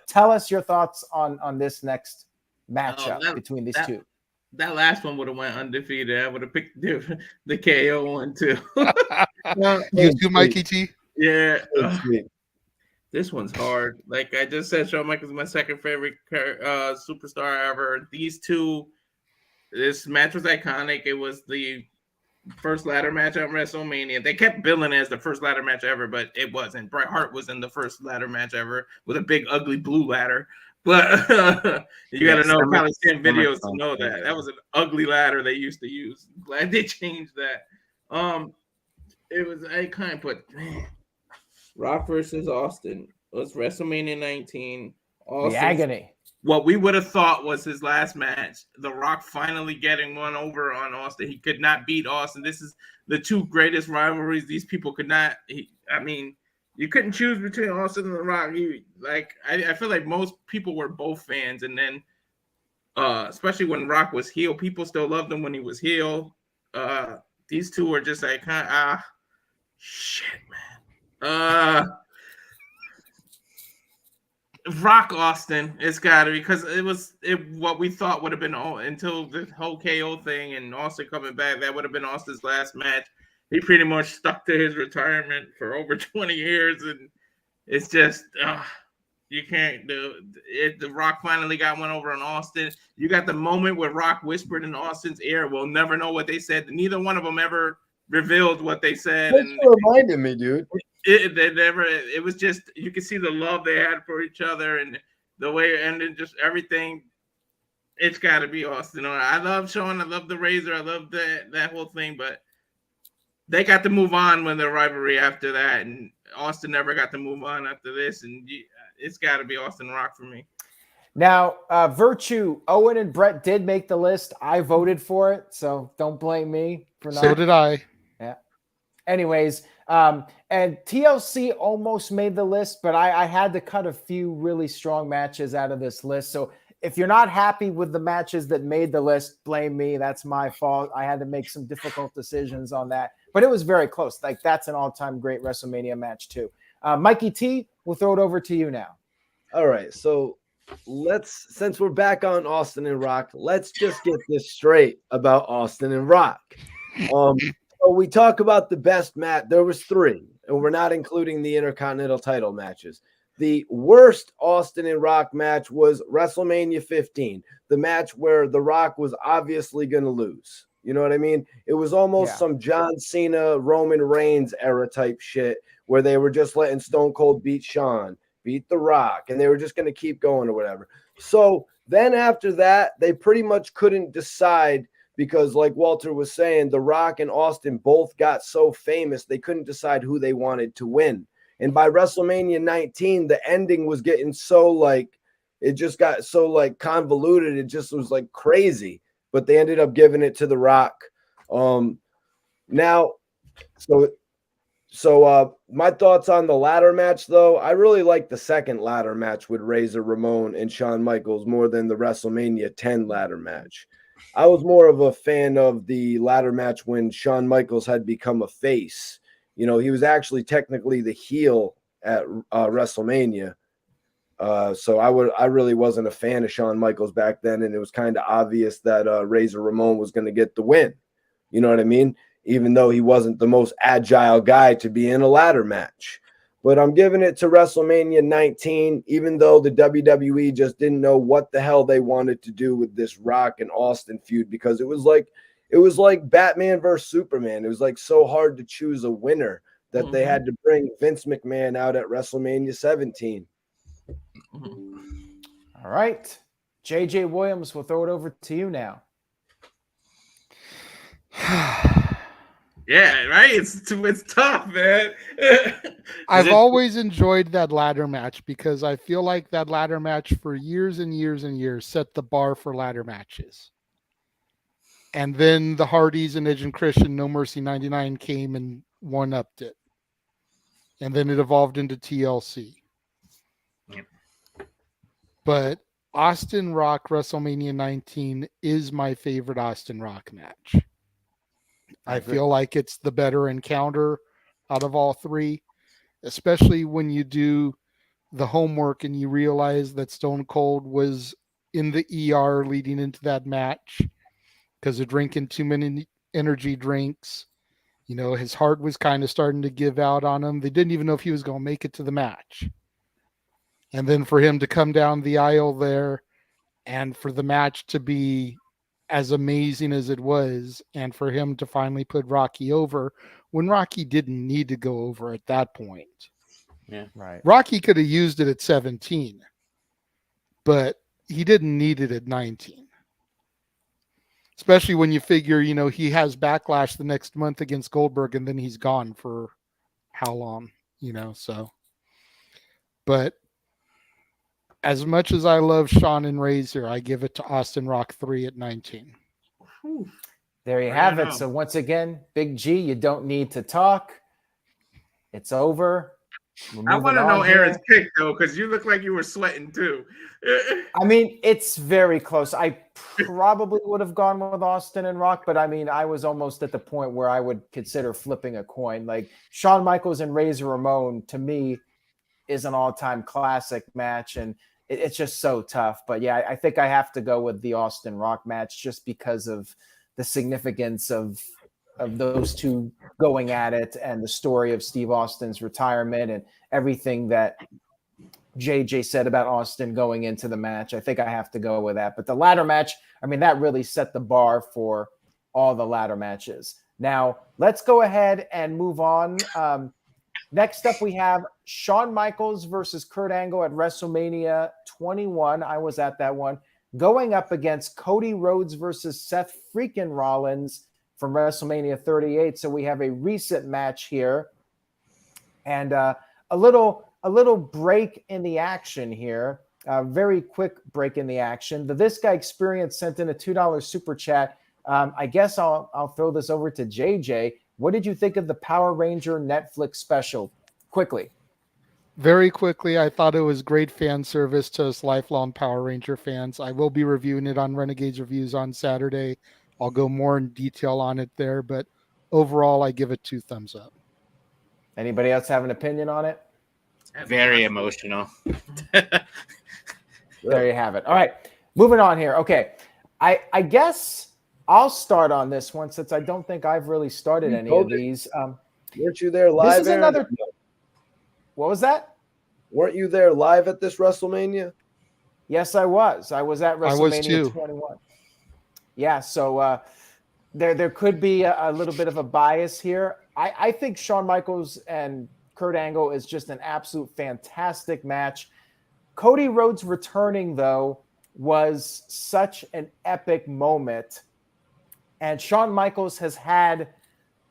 Tell us your thoughts on this next matchup between these two. That last one would have went undefeated. I would have picked the KO one too. You too, Mikey T? Yeah. This one's hard. Like I just said, Shawn Michaels is my second favorite superstar ever. These two, this match was iconic. It was the first ladder match at WrestleMania. They kept billing it as the first ladder match ever, but it wasn't. Bret Hart was in the first ladder match ever with a big, ugly blue ladder. But you got to know Coliseum summer videos to know that was an ugly ladder they used to use. Glad they changed that. It was a kind, but man, Rock versus Austin was WrestleMania 19. The agony. What we would have thought was his last match. The Rock finally getting one over on Austin. He could not beat Austin. This is the two greatest rivalries. These people could not. You couldn't choose between Austin and The Rock. I feel like most people were both fans, and then especially when Rock was heel, people still loved him when he was heel. These two were just like, shit, man. Rock Austin, it's got to be, because what we thought would have been until the whole KO thing and Austin coming back, that would have been Austin's last match. He pretty much stuck to his retirement for over 20 years, and it's just you can't do it. The Rock finally got one over on Austin. You got the moment where Rock whispered in Austin's ear. We'll never know what they said. Neither one of them ever revealed what they said. That's what reminded me, dude. It was just, you could see the love they had for each other and the way it ended, just everything. It's got to be Austin. I love Shawn. I love the Razor. I love that whole thing, but they got to move on when the rivalry after that, and Austin never got to move on after this, and it's got to be Austin Rock for me. Now, Virtue, Owen and Brett did make the list. I voted for it, so don't blame me for not. So did I. Yeah. Anyways, and TLC almost made the list, but I had to cut a few really strong matches out of this list. So if you're not happy with the matches that made the list, blame me. That's my fault. I had to make some difficult decisions on that, but it was very close. Like, that's an all-time great WrestleMania match too. Mikey T, we'll throw it over to you now. All right. So since we're back on Austin and Rock, let's just get this straight about Austin and Rock. So we talk about the best match. There was 3, and we're not including the Intercontinental title matches. The worst Austin and Rock match was WrestleMania 15, the match where The Rock was obviously going to lose. You know what I mean? It was almost some John Cena, Roman Reigns era type shit where they were just letting Stone Cold beat Shawn, beat The Rock, and they were just going to keep going or whatever. So then after that, they pretty much couldn't decide because, like Walter was saying, The Rock and Austin both got so famous, they couldn't decide who they wanted to win. And by WrestleMania 19, the ending was getting so it just got so convoluted. It just was crazy, but they ended up giving it to The Rock. Now, so my thoughts on the ladder match, though, I really like the second ladder match with Razor Ramon and Shawn Michaels more than the WrestleMania 10 ladder match. I was more of a fan of the ladder match when Shawn Michaels had become a face. You know, he was actually technically the heel at WrestleMania. So I really wasn't a fan of Shawn Michaels back then, and it was kind of obvious that Razor Ramon was going to get the win. You know what I mean? Even though he wasn't the most agile guy to be in a ladder match. But I'm giving it to WrestleMania 19, even though the WWE just didn't know what the hell they wanted to do with this Rock and Austin feud, because it was like Batman versus Superman. It was so hard to choose a winner that they had to bring Vince McMahon out at WrestleMania 17. All right. JJ Williams, we'll throw it over to you now. Yeah, right? It's tough, man. I've always enjoyed that ladder match because I feel like that ladder match for years and years and years set the bar for ladder matches. And then the Hardys and Edge and Christian No Mercy 99 came and one-upped it. And then it evolved into TLC. Yep. But Austin Rock WrestleMania 19 is my favorite Austin Rock match. I feel like it's the better encounter out of all 3, especially when you do the homework and you realize that Stone Cold was in the ER leading into that match because of drinking too many energy drinks. You know, his heart was kind of starting to give out on him. They didn't even know if he was going to make it to the match. And then for him to come down the aisle there and for the match to be as amazing as it was, and for him to finally put Rocky over when Rocky didn't need to go over at that point. Yeah, right. Rocky could have used it at 17. but he didn't need it at 19. Especially when you figure, he has Backlash the next month against Goldberg, and then he's gone for how long, so. But as much as I love Shawn and Razor, I give it to Austin Rock 3 at 19. There you have it. So once again, Big G, you don't need to talk. It's over. I want to know Aaron's pick, though, because you look like you were sweating, too. I mean, it's very close. I probably would have gone with Austin and Rock, but I mean, I was almost at the point where I would consider flipping a coin. Like Shawn Michaels and Razor Ramon, to me, is an all-time classic match, and it's just so tough. But yeah, I think I have to go with the Austin Rock match just because of the significance of those two going at it and the story of Steve Austin's retirement and everything that JJ said about Austin going into the match. I think I have to go with that. But the ladder match, I mean, that really set the bar for all the ladder matches. Now, let's go ahead and move on. Next up, we have Shawn Michaels versus Kurt Angle at WrestleMania 21. I was at that one. Going up against Cody Rhodes versus Seth freaking Rollins from WrestleMania 38. So we have a recent match here. And a little break in the action here. Very quick break in the action. The This Guy Experience sent in a $2 super chat. I guess I'll throw this over to JJ. What did you think of the Power Ranger Netflix special? Quickly. Very quickly, I thought it was great fan service to us lifelong Power Ranger fans. I will be reviewing it on Renegades Reviews on Saturday. I'll go more in detail on it there, but overall, I give it 2 thumbs up. Anybody else have an opinion on it? Very emotional. There you have it. All right, moving on here. Okay, I guess I'll start on this one since I don't think I've really started any of these. Weren't you there live? This is another. What was that? Weren't you there live at this WrestleMania? Yes, I was. I was at WrestleMania 21. Yeah, so there could be a little bit of a bias here. I think Shawn Michaels and Kurt Angle is just an absolute fantastic match. Cody Rhodes returning, though, was such an epic moment. And Shawn Michaels has had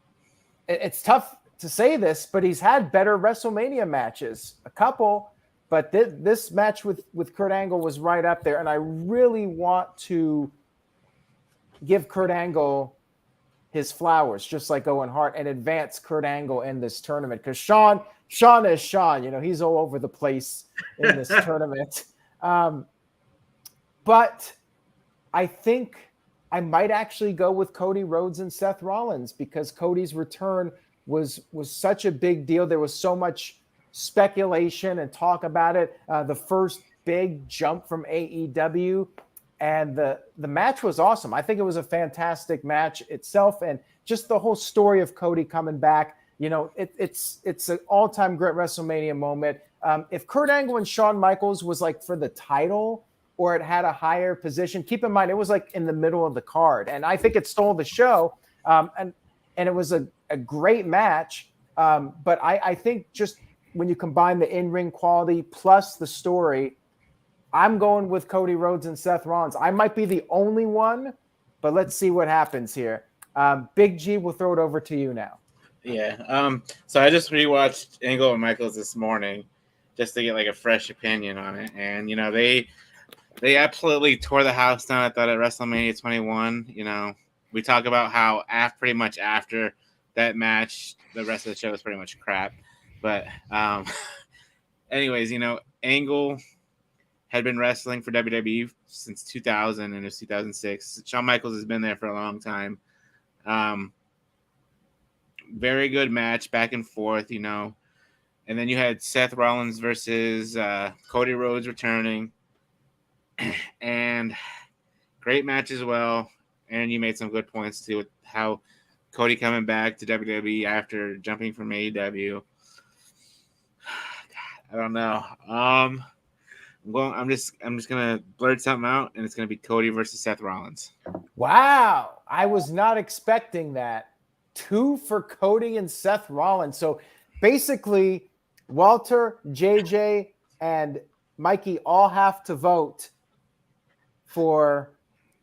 – it's tough to say this, but he's had better WrestleMania matches, a couple. But this match with Kurt Angle was right up there. And I really want to give Kurt Angle his flowers, just like Owen Hart, and advance Kurt Angle in this tournament. Because Shawn is Shawn. He's all over the place in this tournament. But I think I might actually go with Cody Rhodes and Seth Rollins because Cody's return was such a big deal. There was so much speculation and talk about it. The first big jump from AEW, and the match was awesome. I think it was a fantastic match itself, and just the whole story of Cody coming back. It's an all-time great WrestleMania moment. If Kurt Angle and Shawn Michaels was like for the title, or it had a higher position, keep in mind it was like in the middle of the card, and I think it stole the show. And it was a great match. But I think just when you combine the in-ring quality plus the story, I'm going with Cody Rhodes and Seth Rollins. I might be the only one, but let's see what happens here. Big G, we'll throw it over to you now. Yeah. So I just rewatched Angle and Michaels this morning just to get like a fresh opinion on it. And, they absolutely tore the house down, I thought, at WrestleMania 21. We talk about how pretty much after that match, the rest of the show was pretty much crap. But anyways, Angle had been wrestling for WWE since 2000, and it was 2006. Shawn Michaels has been there for a long time. Very good match, back and forth, And then you had Seth Rollins versus Cody Rhodes returning. And great match as well. And you made some good points too with how Cody coming back to WWE after jumping from AEW. I don't know. I'm just gonna blurt something out, and it's gonna be Cody versus Seth Rollins. Wow, I was not expecting that. 2 for Cody and Seth Rollins. So basically, Walter, JJ, and Mikey, all have to vote for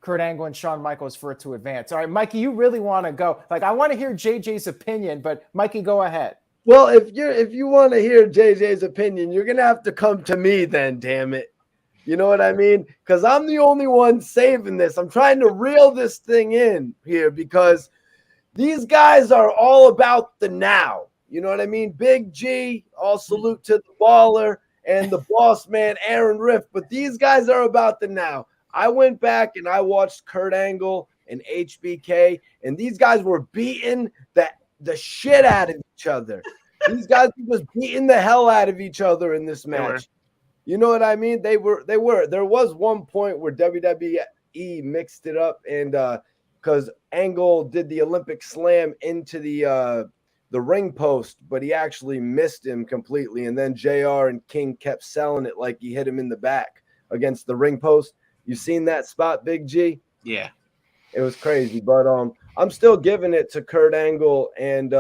Kurt Angle and Shawn Michaels for it to advance. All right, Mikey, you really want to go. Like, I want to hear JJ's opinion, but Mikey, go ahead. Well, if you want to hear JJ's opinion, you're gonna have to come to me then, damn it. You know what I mean? Because I'm the only one saving this. I'm trying to reel this thing in here because these guys are all about the now. You know what I mean? Big G, all salute to the baller and the boss man, Aaron Riff. But these guys are about the now. I went back and I watched Kurt Angle and HBK, and these guys were beating the shit out of each other. These guys were just beating the hell out of each other in this match. You know what I mean? They were. There was one point where WWE mixed it up, and because Angle did the Olympic slam into the ring post, but he actually missed him completely. And then JR and King kept selling it like he hit him in the back against the ring post. You seen that spot, Big G? Yeah. It was crazy, but I'm still giving it to Kurt Angle and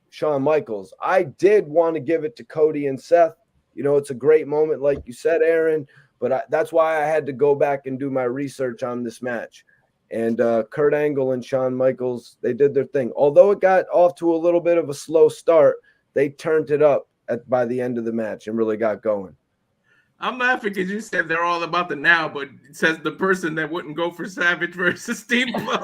Shawn Michaels. I did want to give it to Cody and Seth. You know, it's a great moment, like you said, Aaron, but that's why I had to go back and do my research on this match. And Kurt Angle and Shawn Michaels, they did their thing. Although it got off to a little bit of a slow start, they turned it up by the end of the match and really got going. I'm laughing because you said they're all about the now, but it says the person that wouldn't go for Savage versus Steamboat.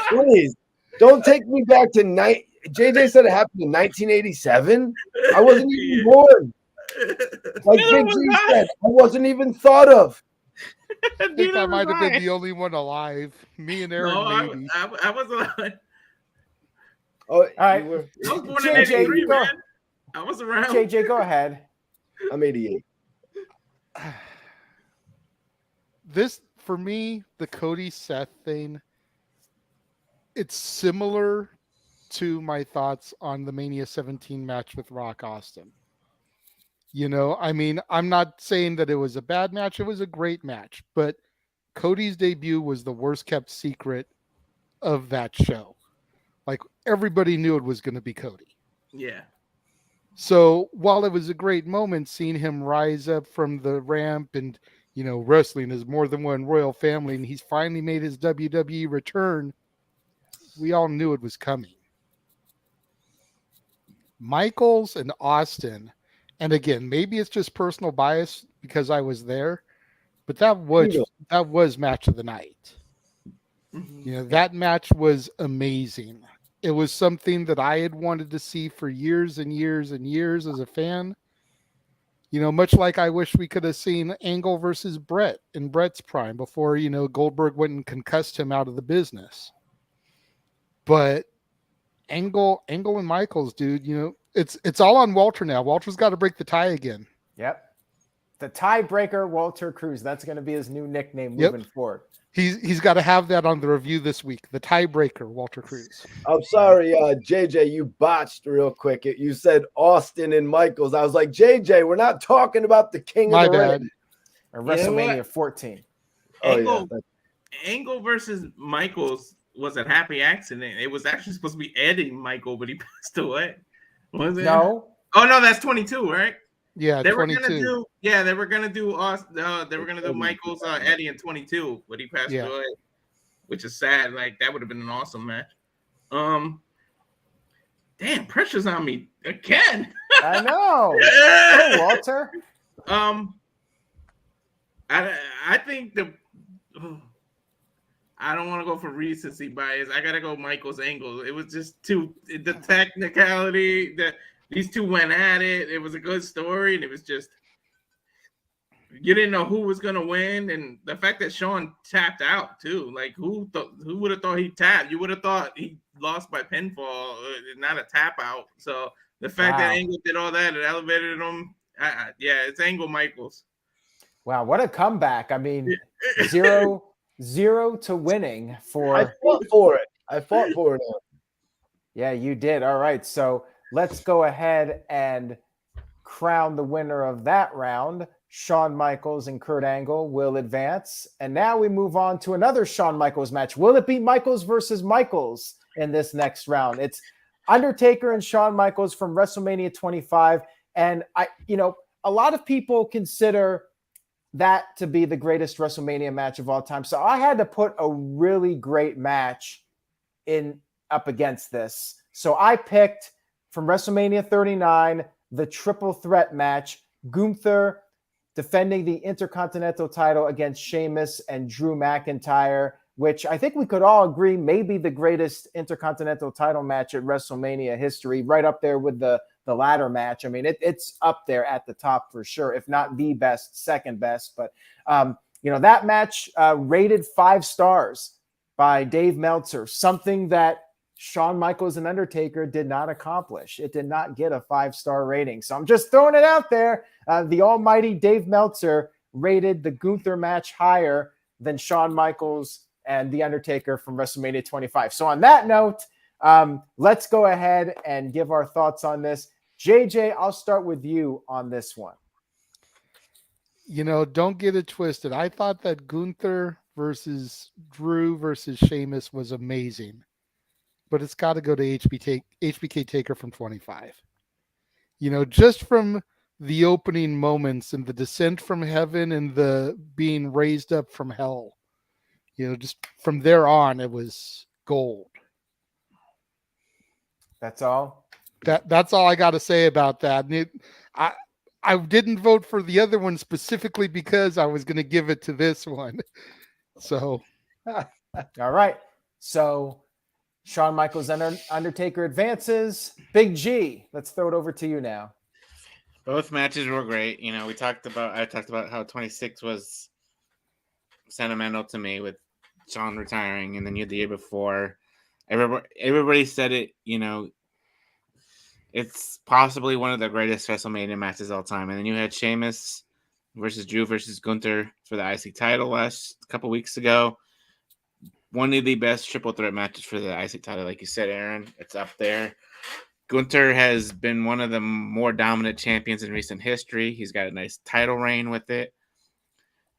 Please, don't take me back to JJ said it happened in 1987. I wasn't even born. Like Big G said, I wasn't even thought of. I think I might have been the only one alive. Me and Aaron, maybe. I was alive. Oh, all right. I was born JJ, in 83, man. I was around. JJ, go ahead. I'm 88. This, for me, the Cody Seth thing, it's similar to my thoughts on the Mania 17 match with Rock Austin. You know, I mean, I'm not saying that it was a bad match. It was a great match, but Cody's debut was the worst kept secret of that show. Like, everybody knew it was going to be Cody. Yeah. So while it was a great moment seeing him rise up from the ramp and, you know, wrestling is more than one royal family, and he's finally made his WWE return, we all knew it was coming. Michaels and Austin, and again, maybe it's just personal bias because I was there, but that was match of the night. You know, that match was amazing. It was something that I had wanted to see for years and years and years as a fan. You know, much like I wish we could have seen Angle versus Brett in Brett's prime before, you know, Goldberg went and concussed him out of the business. But Angle and Michaels, dude, you know, it's all on Walter now. Walter's got to break the tie again. Yep. The tiebreaker, Walter Cruz. That's going to be his new nickname moving forward. He's got to have that on the review this week. The tiebreaker, Walter Cruz. I'm sorry, JJ, you botched real quick. You said Austin and Michaels. I was like, JJ, we're not talking about the King of the Ring. Or WrestleMania 14. Angle versus Michaels was a happy accident. It was actually supposed to be Eddie Michael, but he passed away. Was it? No. Oh no, that's 22, right? Yeah, they 22. Were gonna do. Yeah, they were gonna do. They were gonna do Michaels Eddie in 22, but he passed away, which is sad. Like that would have been an awesome match. Damn, pressure's on me again. I know. Hey, Walter. I think I don't want to go for recency bias. I gotta go Michaels Angle. It was just the technicality that these two went at it. It was a good story, and it was just you didn't know who was gonna win, and the fact that Shawn tapped out too. Like who would have thought he tapped? You would have thought he lost by pinfall, not a tap out. So the fact that Angle did all that, it elevated him. It's Angle Michaels. Wow, what a comeback! I mean, 0 to winning for. I fought for it. I fought for it. Yeah, you did. All right, so let's go ahead and crown the winner of that round. Shawn Michaels and Kurt Angle will advance. And now we move on to another Shawn Michaels match. Will it be Michaels versus Michaels in this next round? It's Undertaker and Shawn Michaels from WrestleMania 25. And a a lot of people consider that to be the greatest WrestleMania match of all time. So I had to put a really great match in up against this. So I picked from WrestleMania 39, the triple threat match, Gunther defending the Intercontinental title against Sheamus and Drew McIntyre, which I think we could all agree may be the greatest Intercontinental title match at WrestleMania history, right up there with the ladder match. I mean, it's up there at the top for sure, if not the best, second best. But, that match rated 5 stars by Dave Meltzer, something that Shawn Michaels and Undertaker did not accomplish. It did not get a 5-star rating. So I'm just throwing it out there. The almighty Dave Meltzer rated the Gunther match higher than Shawn Michaels and The Undertaker from WrestleMania 25. So on that note, let's go ahead and give our thoughts on this. JJ, I'll start with you on this one. Don't get it twisted. I thought that Gunther versus Drew versus Sheamus was amazing, but it's got to go to HBK Taker from 25. Just from the opening moments and the descent from heaven and the being raised up from hell, just from there on, it was gold. That's all? That's all I got to say about that. And I didn't vote for the other one specifically because I was going to give it to this one. So, all right. So Shawn Michaels and Undertaker advances. Big G, let's throw it over to you now. Both matches were great. I talked about how 26 was sentimental to me with Shawn retiring, and then you had the year before. Everybody said it. It's possibly one of the greatest WrestleMania matches of all time. And then you had Sheamus versus Drew versus Gunther for the IC title last couple weeks ago. One of the best triple threat matches for the IC title, like you said, Aaron. It's up there. Gunther has been one of the more dominant champions in recent history. He's got a nice title reign with it.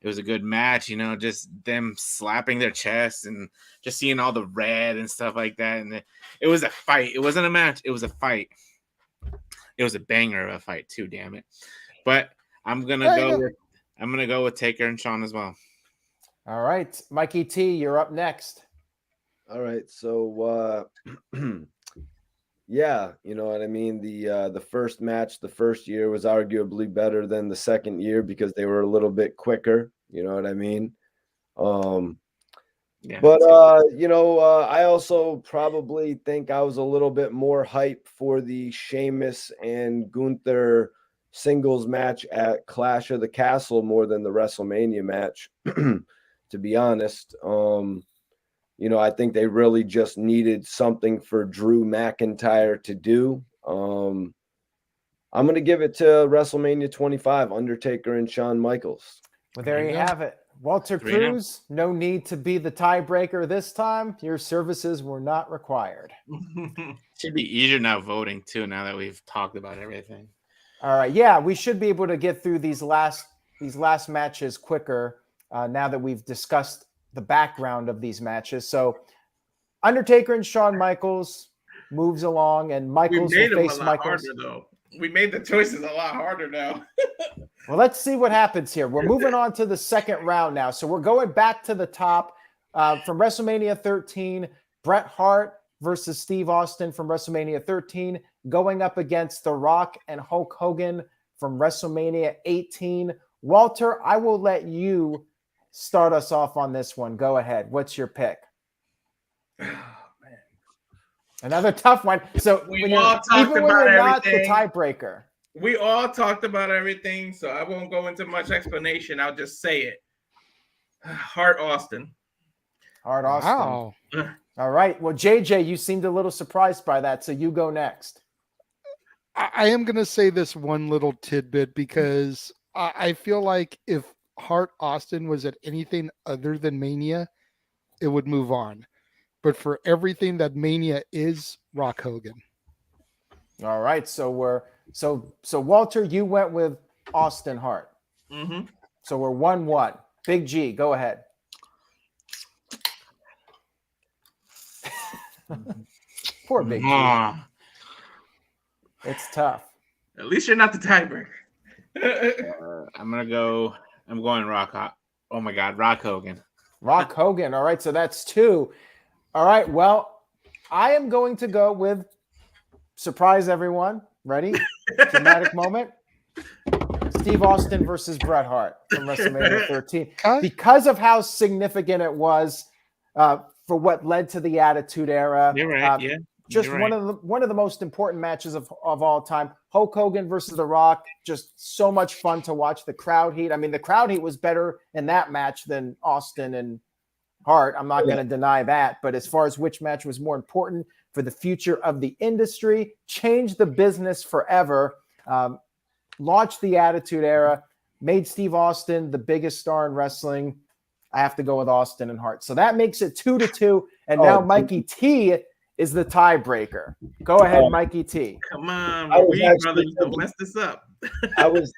It was a good match, just them slapping their chests and just seeing all the red and stuff like that. And it was a fight. It wasn't a match. It was a fight. It was a banger of a fight too, damn it. But I'm gonna go with Taker and Shawn as well. All right, Mikey T, you're up next. All right, so yeah, you know what I mean. The first match, the first year was arguably better than the second year because they were a little bit quicker. You know what I mean? Yeah, but I also probably think I was a little bit more hype for the Sheamus and Gunther singles match at Clash of the Castle more than the WrestleMania match, to be honest. I think they really just needed something for Drew McIntyre to do. I'm going to give it to WrestleMania 25, Undertaker and Shawn Michaels. Well, there you have it. Walter Cruz, no need to be the tiebreaker this time. Your services were not required. Should be easier now voting too, now that we've talked about everything. All right. Yeah, we should be able to get through these last matches quicker now that we've discussed the background of these matches. So Undertaker and Shawn Michaels moves along, and Michaels will face Michaels. Harder, though. We made the choices a lot harder now. Well, let's see what happens here. We're moving on to the second round now. So we're going back to the top from WrestleMania 13, Bret Hart versus Steve Austin from WrestleMania 13, going up against The Rock and Hulk Hogan from WrestleMania 18. Walter, I will let you start us off on this one. Go ahead. What's your pick? Oh, man. Another tough one. So even when you're not the tiebreaker. We all talked about everything, so I won't go into much explanation. I'll just say it. Hart Austin. Wow. All right. Well, JJ, you seemed a little surprised by that, so you go next. I am going to say this one little tidbit because I feel like if Hart Austin was at anything other than Mania, it would move on. But for everything that Mania is, Rock Hogan. All right. So Walter, you went with Austin Hart. Mm-hmm. So we're 1-1. Big G, go ahead. Poor Big G. It's tough. At least you're not the tiebreaker. I'm going Rock. Oh my God, Rock Hogan. Rock Hogan. All right, so that's 2. All right, well, I am going to go with surprise everyone. Ready? Dramatic moment. Steve Austin versus Bret Hart from WrestleMania 13. Because of how significant it was for what led to the Attitude Era. You're right. Yeah. Just one of the most important matches of all time. Hulk Hogan versus The Rock, just so much fun to watch. The crowd heat. I mean, the crowd heat was better in that match than Austin and Hart. I'm not going to deny that. But as far as which match was more important for the future of the industry, changed the business forever, launched the Attitude Era, made Steve Austin the biggest star in wrestling. I have to go with Austin and Hart. So that makes it 2-2. And now Mikey T is the tiebreaker. Go ahead, Mikey T. Come on, brothers, don't mess this up. I was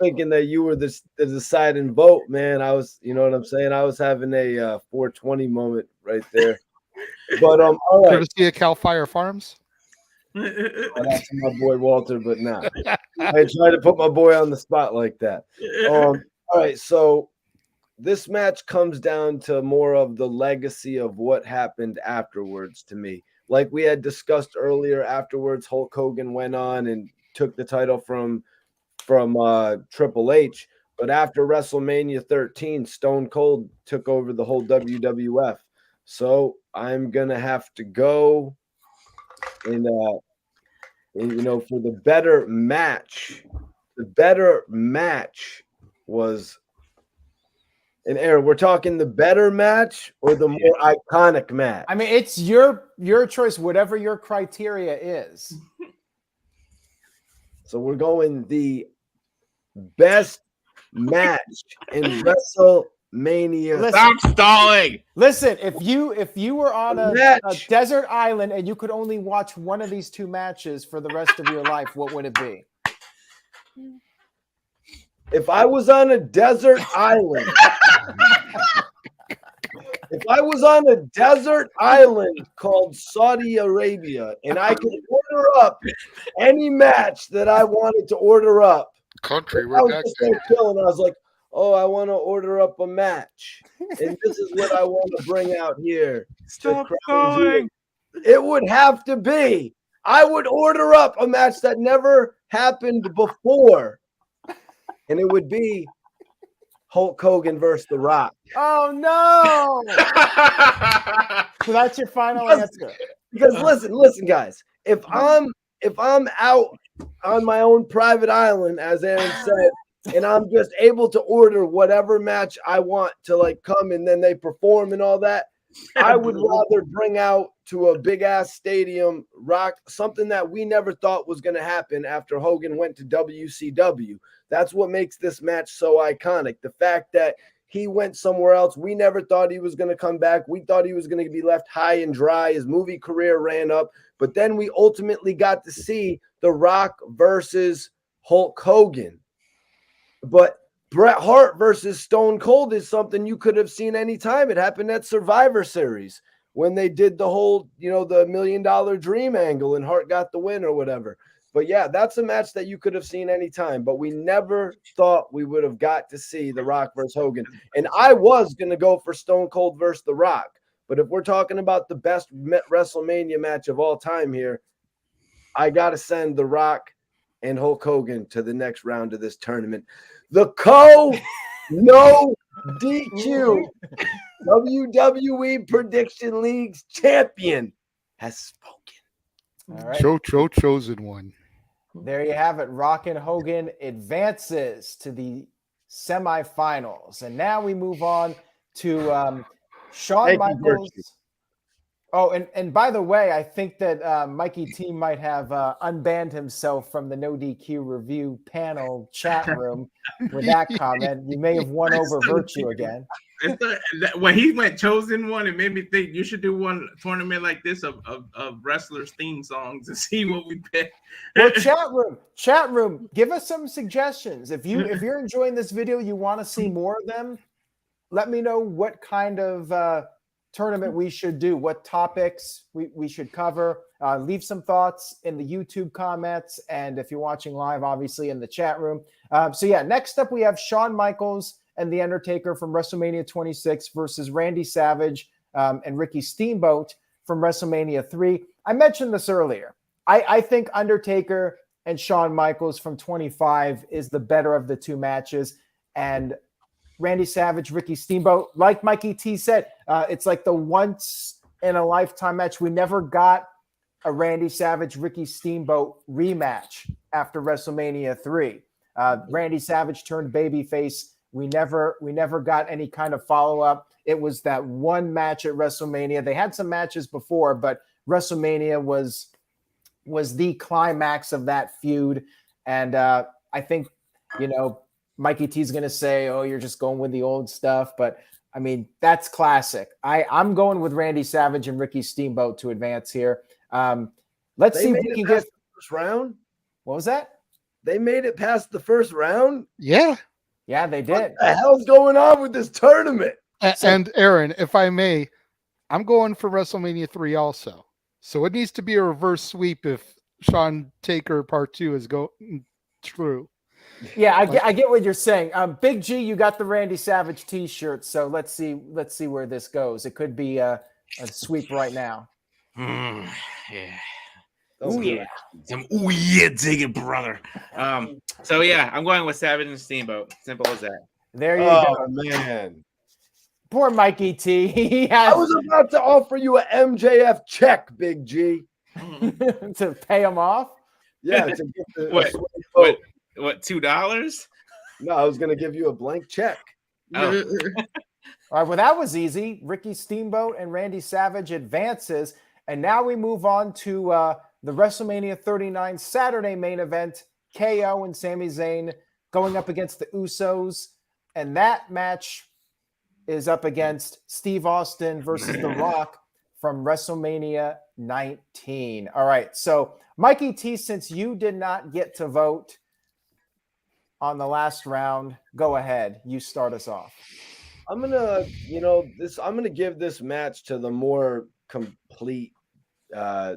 thinking that you were the deciding vote, man. You know what I'm saying? I was having a 420 moment right there. But all right. Courtesy of Cal Fire Farms. That's my boy Walter, but nah. I tried to put my boy on the spot like that. All right, so this match comes down to more of the legacy of what happened afterwards to me. Like we had discussed earlier, afterwards, Hulk Hogan went on and took the title from Triple H. But after WrestleMania 13, Stone Cold took over the whole WWF. So I'm gonna have to go and you know, for the better match. The better match was. And Aaron, we're talking the better match or the more iconic match? I mean, it's your choice, whatever your criteria is. So we're going the best match in WrestleMania. Stop stalling. Listen, if you were on a desert island and you could only watch one of these 2 matches for the rest of your life, what would it be? If I was on a desert island, called Saudi Arabia, and I could order up any match that I wanted to order up, country, I was just so chilling. I was like, oh, I want to order up a match, and this is what I want to bring out here. Stop calling. It would have to be. I would order up a match that never happened before. And it would be Hulk Hogan versus The Rock. Oh no! So that's your final answer. Because listen, guys. If I'm out on my own private island, as Aaron said, and I'm just able to order whatever match I want to like come and then they perform and all that, I would rather bring out to a big ass stadium Rock, something that we never thought was going to happen after Hogan went to WCW. That's what makes this match so iconic. The fact that he went somewhere else. We never thought he was going to come back. We thought he was going to be left high and dry. His movie career ran up. But then we ultimately got to see The Rock versus Hulk Hogan. But Bret Hart versus Stone Cold is something you could have seen anytime. It happened at Survivor Series when they did the whole, the $1 Million Dream angle and Hart got the win or whatever. But yeah, that's a match that you could have seen anytime. But we never thought we would have got to see The Rock versus Hogan. And I was going to go for Stone Cold versus The Rock. But if we're talking about the best WrestleMania match of all time here, I got to send The Rock and Hulk Hogan to the next round of this tournament. The NoDQ WWE Prediction League's champion has spoken. All right. Chosen one. There you have it. Rock and Hogan advances to the semifinals. And now we move on to Shawn Michaels. Oh, and by the way, I think that Mikey T might have unbanned himself from the NoDQ review panel chat room with that comment. You may have won over Virtue again. When he went chosen one, it made me think you should do one tournament like this of wrestlers' theme songs and see what we pick. Well, chat room, give us some suggestions. If you're enjoying this video, you want to see more of them, let me know what kind of tournament we should do, what topics we should cover. Leave some thoughts in the YouTube comments, and if you're watching live, obviously in the chat room. So yeah, next up we have Shawn Michaels and The Undertaker from WrestleMania 26 versus Randy Savage and Ricky Steamboat from WrestleMania 3. I mentioned this earlier. I think Undertaker and Shawn Michaels from 25 is the better of the two matches, and Randy Savage, Ricky Steamboat, like Mikey T said, it's like the once in a lifetime match. We never got a Randy Savage, Ricky Steamboat rematch after WrestleMania 3. Randy Savage turned babyface. We never got any kind of follow-up. It was that one match at WrestleMania. They had some matches before, but WrestleMania was the climax of that feud. And I think, Mikey T's going to say, oh, you're just going with the old stuff. But, I mean, that's classic. I'm going with Randy Savage and Ricky Steamboat to advance here. Let's see if we can get the first round. What was that? They made it past the first round? Yeah. Yeah, they did. What the hell's going on with this tournament? And Aaron, if I may, I'm going for WrestleMania 3 also. So it needs to be a reverse sweep if Shawn Taker Part 2 is going through. Yeah, I get what you're saying. Big G, you got the Randy Savage T-shirt, so let's see where this goes. It could be a sweep right now. Yeah. Oh, yeah. Dig it, brother. So yeah, I'm going with Savage and Steamboat. Simple as that. There you go. Man. Poor Mikey T. I was about to offer you an MJF check, Big G. to pay him off? Yeah, to get the what, $2? No, I was gonna give you a blank check. Oh. All right, well, that was easy. Ricky Steamboat and Randy Savage advances. And now we move on to the WrestleMania 39 Saturday main event, KO and Sami Zayn going up against the Usos. And that match is up against Steve Austin versus The Rock from WrestleMania 19. All right, so Mikey T, since you did not get to vote on the last round, go ahead. You start us off. I'm gonna, I'm gonna give this match to the more complete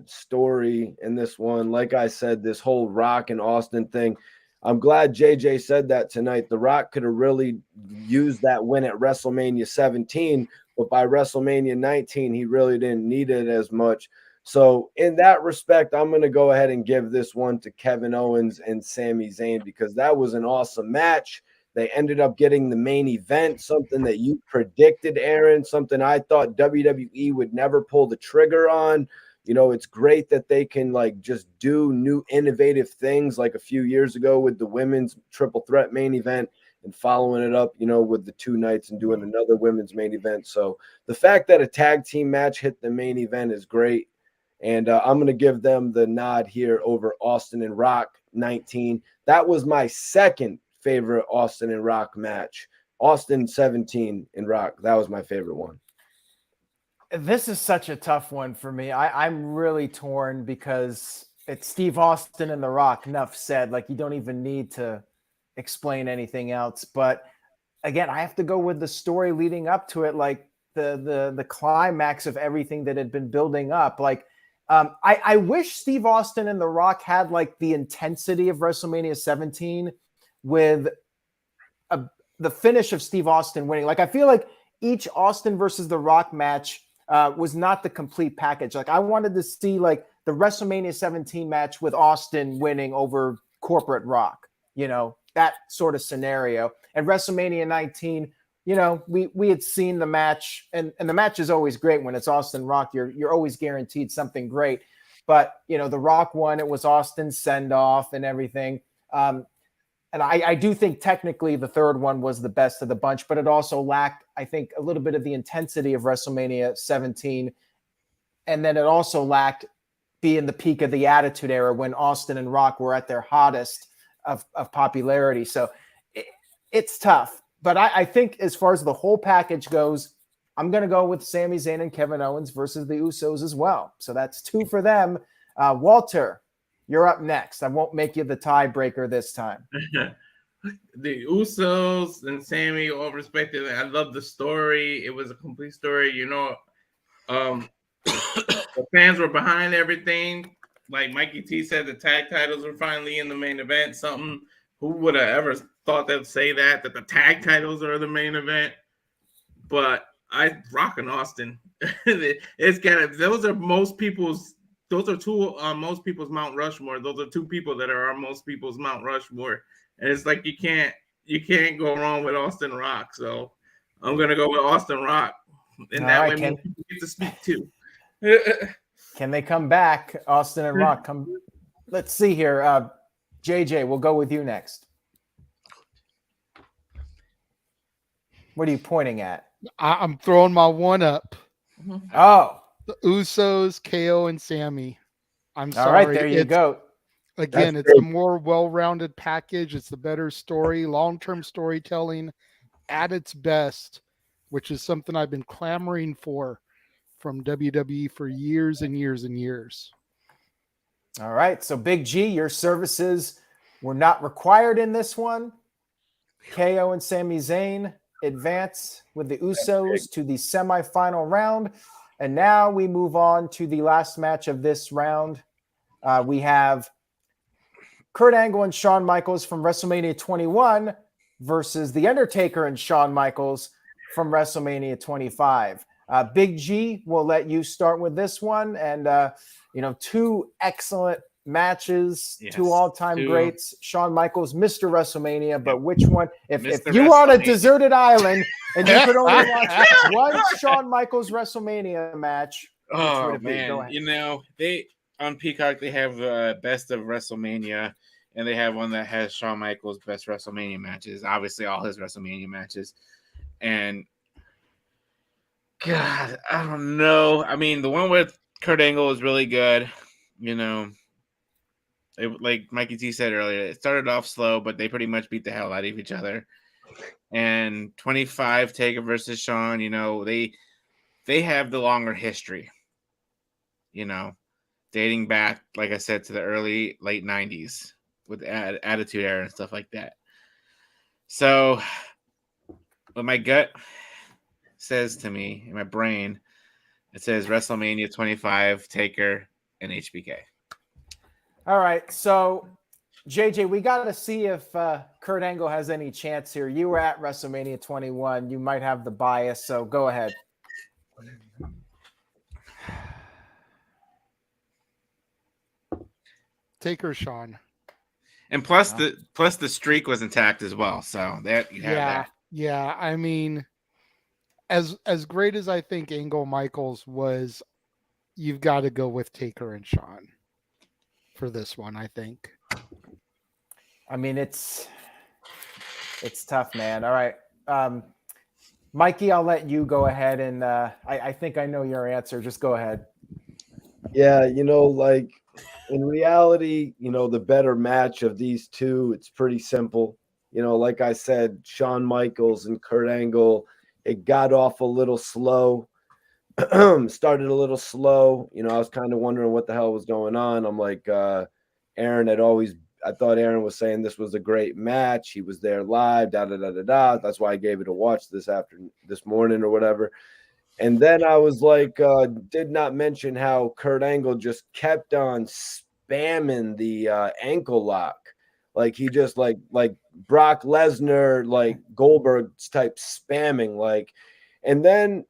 story in this one. Like I said, this whole Rock and Austin thing. I'm glad JJ said that tonight. The Rock could have really used that win at WrestleMania 17, but by WrestleMania 19, he really didn't need it as much. So in that respect, I'm going to go ahead and give this one to Kevin Owens and Sami Zayn because that was an awesome match. They ended up getting the main event, something that you predicted, Aaron, something I thought WWE would never pull the trigger on. It's great that they can just do new innovative things like a few years ago with the women's triple threat main event and following it up, with the 2 nights and doing another women's main event. So the fact that a tag team match hit the main event is great. And I'm going to give them the nod here over Austin and Rock 19. That was my second favorite Austin and Rock match. Austin 17 and Rock. That was my favorite one. This is such a tough one for me. I'm really torn because it's Steve Austin and The Rock. Enough said. You don't even need to explain anything else. But again, I have to go with the story leading up to it, the climax of everything that had been building up. I wish Steve Austin and The Rock had the intensity of WrestleMania 17 with the finish of Steve Austin winning. I feel like each Austin versus The Rock match was not the complete package. I wanted to see the WrestleMania 17 match with Austin winning over corporate Rock, that sort of scenario. And WrestleMania 19, we had seen the match, and the match is always great when it's Austin Rock. You're always guaranteed something great. But, The Rock won. It was Austin's send-off and everything. And I do think technically the third one was the best of the bunch, but it also lacked, I think, a little bit of the intensity of WrestleMania 17. And then it also lacked being the peak of the Attitude Era when Austin and Rock were at their hottest of popularity. So it's tough. But I think as far as the whole package goes, I'm going to go with Sami Zayn and Kevin Owens versus the Usos as well. So that's 2 for them. Walter, you're up next. I won't make you the tiebreaker this time. The Usos and Sammy, all respected. I love the story. It was a complete story. The fans were behind everything. Like Mikey T said, the tag titles were finally in the main event. Something who would have ever thought they'd say that the tag titles are the main event. But I rocking Austin. It's kind of those are most people's. Those are two on most people's Mount Rushmore. Those are two people that are on most people's Mount Rushmore, and it's like you can't go wrong with Austin Rock. So I'm gonna go with Austin Rock, and All that right, way Ken. more people get to speak too. Can they come back? Austin and Rock come. Let's see here. JJ, we'll go with you next. What are you pointing at? I'm throwing my one up. Oh, The Usos, KO, and Sammy. I'm all sorry. right. There you go. Again, That's it's a great. more well-rounded package. It's the better story, long-term storytelling at its best, which is something I've been clamoring for from WWE for years and years and years. All right. So, Big G, your services were not required in this one. KO and Sami Zayn advance with the Usos to the semifinal round. And now we move on to the last match of this round. We have Kurt Angle and Shawn Michaels from WrestleMania 21 versus The Undertaker and Shawn Michaels from WrestleMania 25. Big G, we'll let you start with this one. And, two excellent matches, Yes, two all-time two. greats. Shawn Michaels, Mr. WrestleMania, but which one? If Mr. you were on a WrestleMania. deserted island and you could only watch one Shawn Michaels WrestleMania match, which would Oh it be? Go man, ahead. they on Peacock they have Best of WrestleMania, and they have one that has Shawn Michaels' best WrestleMania matches. Obviously, all his WrestleMania matches, and God, I don't know. I mean, the one with Kurt Angle is really good. Like Mikey T said earlier, it started off slow, but they pretty much beat the hell out of each other. And 25 Taker versus Shawn, they have the longer history. Dating back, like I said, to the late 90s with Attitude Era and stuff like that. So, what my gut says to me in my brain, it says WrestleMania 25, Taker, and HBK. All right, so JJ, we got to see if Kurt Angle has any chance here. You were at WrestleMania 21. You might have the bias, so go ahead. Taker, Shawn. And plus the streak was intact as well. So that you have that. Yeah. I mean, as great as I think Angle Michaels was, you've got to go with Taker and Shawn for this one, I think. I mean, it's tough, man. All right. Mikey, I'll let you go ahead, and I think I know your answer. Just go ahead. Yeah, like in reality, the better match of these two, it's pretty simple. Like I said, Shawn Michaels and Kurt Angle, it got off a little slow, started a little slow. I was kind of wondering what the hell was going on. I'm like, I thought Aaron was saying this was a great match. He was there live, da-da-da-da-da. That's why I gave it a watch this morning or whatever. And then I was like, did not mention how Kurt Angle just kept on spamming the ankle lock. Like he just like Brock Lesnar, like Goldberg type spamming. And then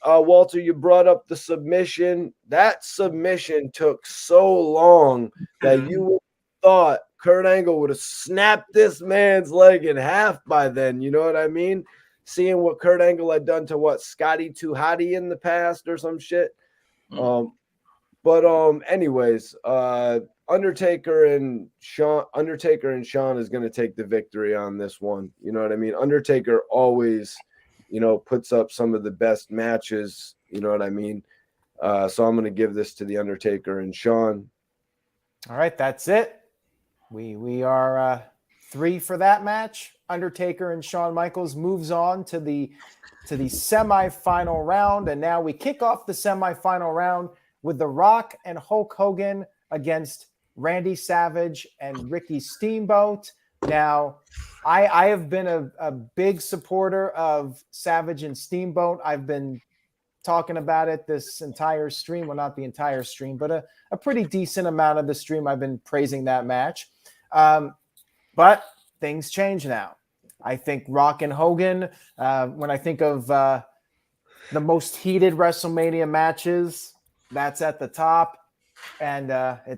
Walter, you brought up the submission. That submission took so long that you would have thought Kurt Angle would have snapped this man's leg in half by then. You know what I mean? Seeing what Kurt Angle had done to Scotty 2 Hotty in the past or some shit. Anyways, Undertaker and Shawn is going to take the victory on this one. You know what I mean? Undertaker always, puts up some of the best matches. You know what I mean? So I'm going to give this to the Undertaker and Shawn. All right, that's it. We are 3 for that match. Undertaker and Shawn Michaels moves on to the semifinal round, and now we kick off the semifinal round with The Rock and Hulk Hogan against Randy Savage and Ricky Steamboat. Now, I have been a big supporter of Savage and Steamboat. I've been talking about it this entire stream. Well, not the entire stream, but a pretty decent amount of the stream. I've been praising that match. But things change now. I think Rock and Hogan, when I think of the most heated WrestleMania matches, that's at the top. And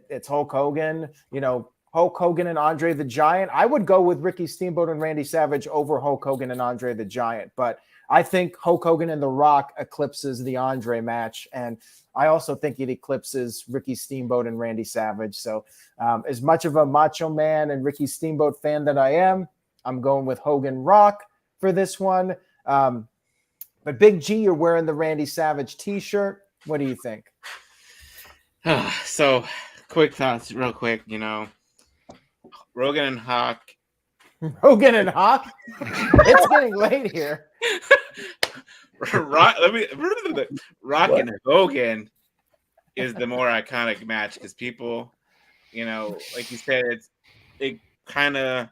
it's Hulk Hogan. You know, Hulk Hogan and Andre the Giant. I would go with Ricky Steamboat and Randy Savage over Hulk Hogan and Andre the Giant. But I think Hulk Hogan and The Rock eclipses the Andre match. And I also think it eclipses Ricky Steamboat and Randy Savage. So as much of a Macho Man and Ricky Steamboat fan that I am, I'm going with Hogan Rock for this one. But Big G, you're wearing the Randy Savage t-shirt. What do you think? So, quick thoughts, real quick. You know, Rogan and Hawk. Hogan and Hawk? It's getting late here. Rock and Hogan is the more iconic match because people, you know, like you said, it kind of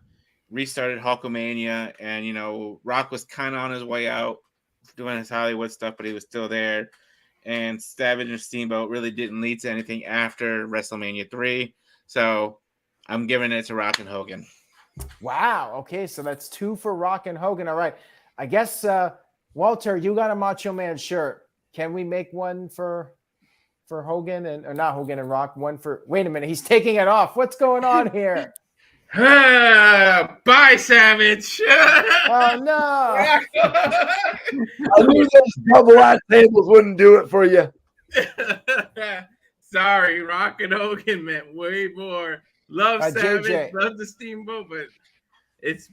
restarted Hulkamania, and you know, Rock was kind of on his way out doing his Hollywood stuff, but he was still there. And Savage and Steamboat really didn't lead to anything after WrestleMania 3. So I'm giving it to Rock and Hogan. Wow. Okay, so that's 2 for Rock and Hogan. All right. I guess, Walter, you got a Macho Man shirt. Can we make one for Hogan or not Hogan and Rock? One for – wait a minute. He's taking it off. What's going on here? Bye, Savage. Oh, no. I knew those double ass tables wouldn't do it for you. Sorry, Rock and Hogan meant way more. Love Savage, JJ. love the Steamboat, but it's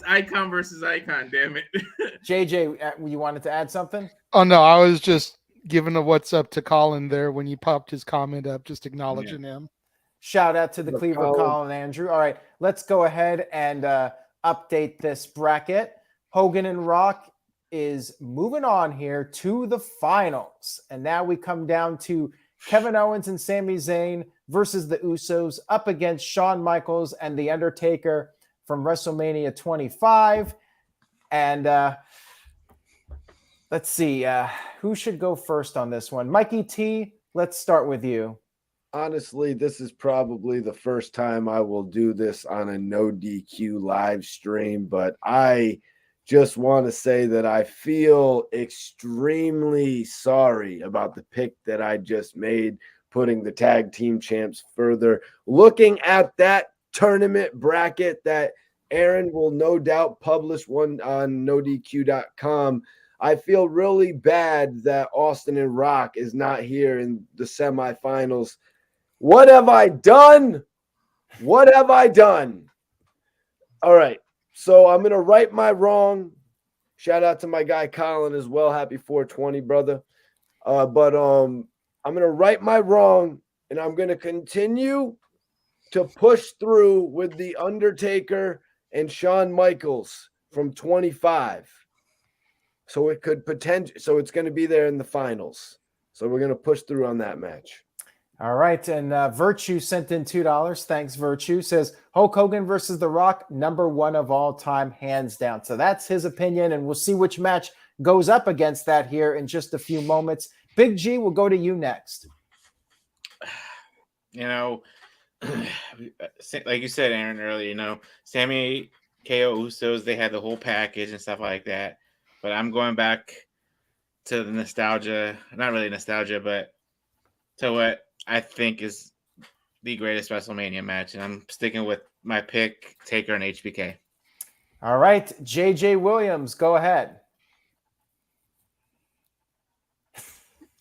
icon versus icon, damn it. JJ, you wanted to add something? Oh, no, I was just giving a what's up to Colin there when you popped his comment up, just acknowledging him. Shout out to the Cleveland Colin Andrew. All right, let's go ahead and update this bracket. Hogan and Rock is moving on here to the finals. And now we come down to Kevin Owens and Sami Zayn versus the Usos up against Shawn Michaels and The Undertaker from WrestleMania 25. And let's see, who should go first on this one? Mikey T, let's start with you. Honestly, this is probably the first time I will do this on a no DQ live stream, but I just want to say that I feel extremely sorry about the pick that I just made, putting the tag team champs further. Looking at that tournament bracket that Aaron will no doubt publish one on NoDQ.com, I feel really bad that Austin and Rock is not here in the semifinals. What have I done? What have I done? All right. So I'm going to right my wrong. Shout out to my guy Colin as well. Happy 420, brother. But I'm going to right my wrong, and I'm going to continue to push through with The Undertaker and Shawn Michaels from 25. So it could so it's going to be there in the finals. So we're going to push through on that match. All right, and Virtue sent in $2. Thanks, Virtue. Says Hulk Hogan versus The Rock, #1 of all time, hands down. So that's his opinion, and we'll see which match goes up against that here in just a few moments. Big G, we'll go to you next. You know, like you said, Aaron, earlier, you know, Sammy, KO, Usos, they had the whole package and stuff like that. But I'm going back to the nostalgia, not really nostalgia, but to what I think is the greatest WrestleMania match. And I'm sticking with my pick, Taker and HBK. All right, JJ Williams, go ahead.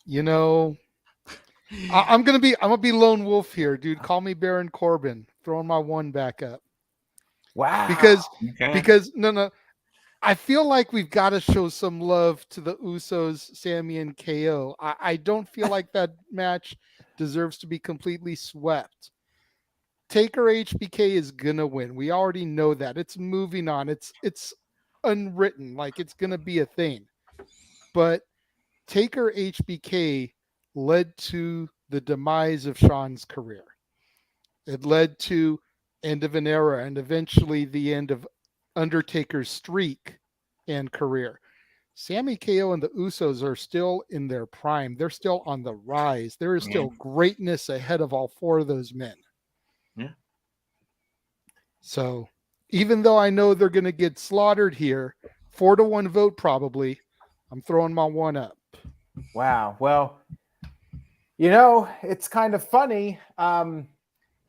You know, I'm gonna be lone wolf here, dude. Call me Baron Corbin, throwing my one back up. Wow. Because no. I feel like we've got to show some love to the Usos, Sammy, and KO. I don't feel like that match deserves to be completely swept. Taker HBK is gonna win. We already know that. It's moving on. It's unwritten. Like it's gonna be a thing. But Taker HBK led to the demise of Shawn's career. It led to end of an era and eventually the end of Undertaker's streak and career. Sammy, KO, and the Usos are still in their prime. They're still on the rise. There is still greatness ahead of all four of those men. Yeah. So even though I know they're going to get slaughtered here, 4-1 vote probably, I'm throwing my one up. Wow. Well, you know, it's kind of funny.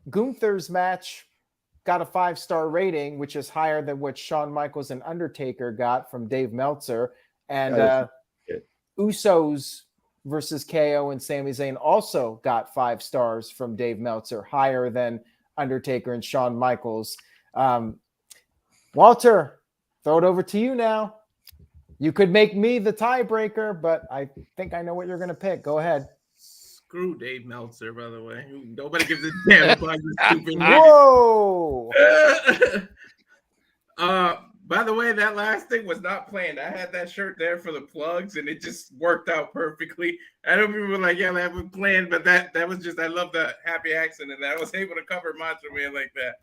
Gunther's match got a 5-star rating, which is higher than what Shawn Michaels and Undertaker got from Dave Meltzer. And Usos versus KO and Sami Zayn also got 5 stars from Dave Meltzer, higher than Undertaker and Shawn Michaels. Walter, throw it over to you now. You could make me the tiebreaker, but I think I know what you're going to pick. Go ahead. Screw Dave Meltzer, by the way. Nobody gives a damn about this stupid Whoa! By the way, that last thing was not planned. I had that shirt there for the plugs, and it just worked out perfectly. I know people were like, yeah, that was planned, but that was just, I love the happy accent, and I was able to cover Macho Man like that.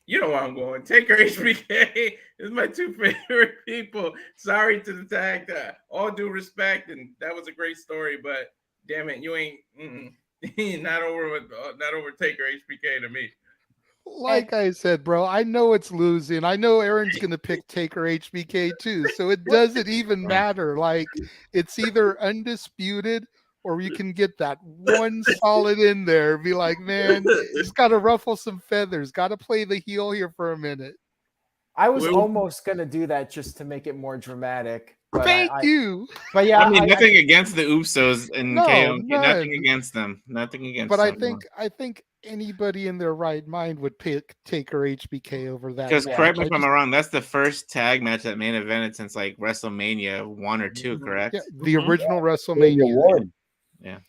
You know where I'm going. Taker HBK is my 2 favorite people. Sorry to the tag. All due respect, and that was a great story, but damn it, you ain't not over Taker HBK to me. Like I said, bro, I know it's losing. I know Aaron's going to pick Taker HBK too, so it doesn't even matter. Like, it's either undisputed or you can get that one solid in there. Be like, man, it's got to ruffle some feathers. Got to play the heel here for a minute. I was almost going to do that just to make it more dramatic. But Thank you. But yeah, I mean, nothing against the Usos and KO. Nothing against them. Nothing against them. But I think anybody in their right mind would pick Taker HBK over that. Because correct me if I'm wrong, that's the first tag match that main evented since like WrestleMania 1 or 2, correct? Yeah, the original WrestleMania 1. Yeah.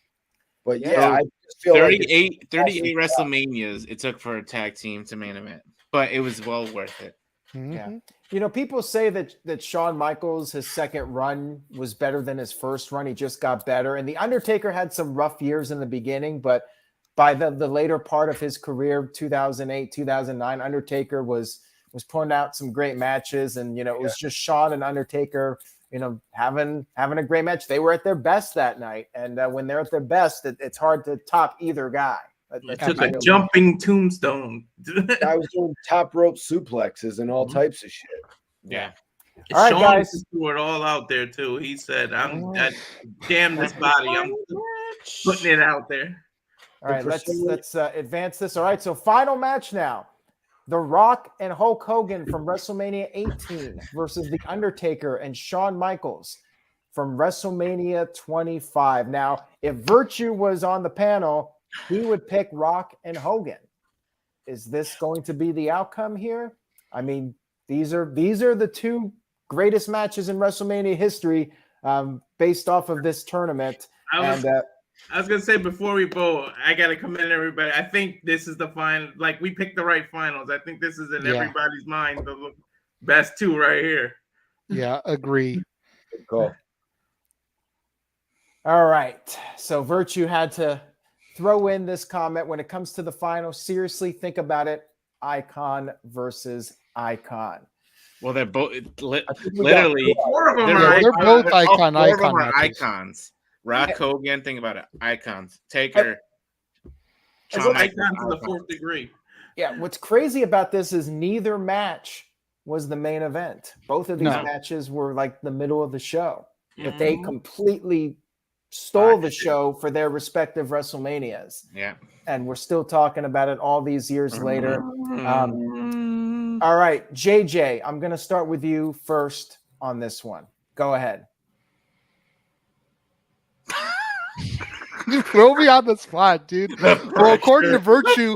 But So I just feel 38 WrestleManias it took for a tag team to main event, but it was well worth it. Mm-hmm. Yeah. You know, people say that Shawn Michaels, his second run was better than his first run. He just got better. And The Undertaker had some rough years in the beginning, but by the later part of his career, 2008, 2009, Undertaker was putting out some great matches. And, you know, it was just Shawn and Undertaker, you know, having a great match. They were at their best that night. And when they're at their best, it's hard to top either guy. It took a jumping tombstone. I was doing top rope suplexes and all types of shit. Yeah. All right, Sean guys. threw it all out there too. He said, damn this body. I'm putting it out there. All right, let's advance this. All right, so final match now. The Rock and Hulk Hogan from WrestleMania 18 versus The Undertaker and Shawn Michaels from WrestleMania 25. Now, if Virtue was on the panel, he would pick Rock and Hogan. Is this going to be the outcome here? I mean, these are the 2 greatest matches in WrestleMania history based off of this tournament. I was going to say before we vote, I got to commend everybody. I think this is the final. Like, we picked the right finals. I think this is in everybody's mind the best 2 right here. Yeah, agree. Good call. All right. So Virtue had to throw in this comment when it comes to the final. Seriously, think about it. Icon versus icon. Well, they're both literally. 4 of them They're both icon icons. Rock, Hogan, think about it. Icons. Taker. Shawn Michaels to the 4th degree. Yeah, what's crazy about this is neither match was the main event. Both of these matches were like the middle of the show. But they completely stole the show for their respective WrestleManias. Yeah. And we're still talking about it all these years later. All right, JJ, I'm going to start with you first on this one. Go ahead. You throw me on the spot, dude. Well, according to Virtue,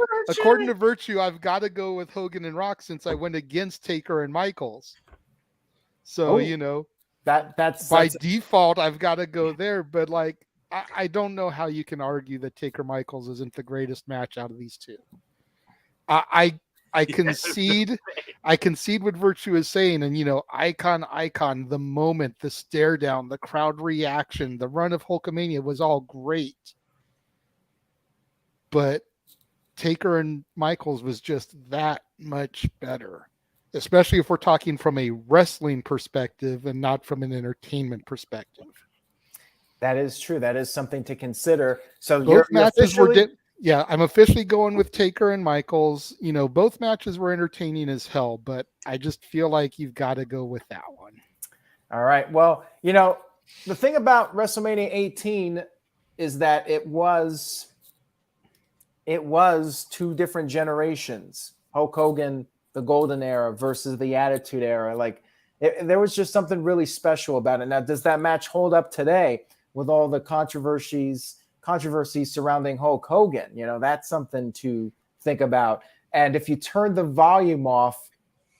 I've got to go with Hogan and Rock since I went against Taker and Michaels. So, you know, that's by default, I've got to go there. But like, I don't know how you can argue that Taker Michaels isn't the greatest match out of these 2. I concede. I concede what Virtue is saying, and you know, icon, the moment, the stare down, the crowd reaction, the run of Hulkamania was all great. But Taker and Michaels was just that much better. especially if we're talking from a wrestling perspective and not from an entertainment perspective. That is true. That is something to consider. So Both you're matches officially... were I'm officially going with Taker and Michaels. You know, both matches were entertaining as hell, but I just feel like you've got to go with that one. All right. Well, you know, the thing about WrestleMania 18 is that it was two different generations. Hulk Hogan, the golden era versus the Attitude Era. Like there was just something really special about it. Now, does that match hold up today with all the controversies surrounding Hulk Hogan? You know, that's something to think about. And if you turn the volume off,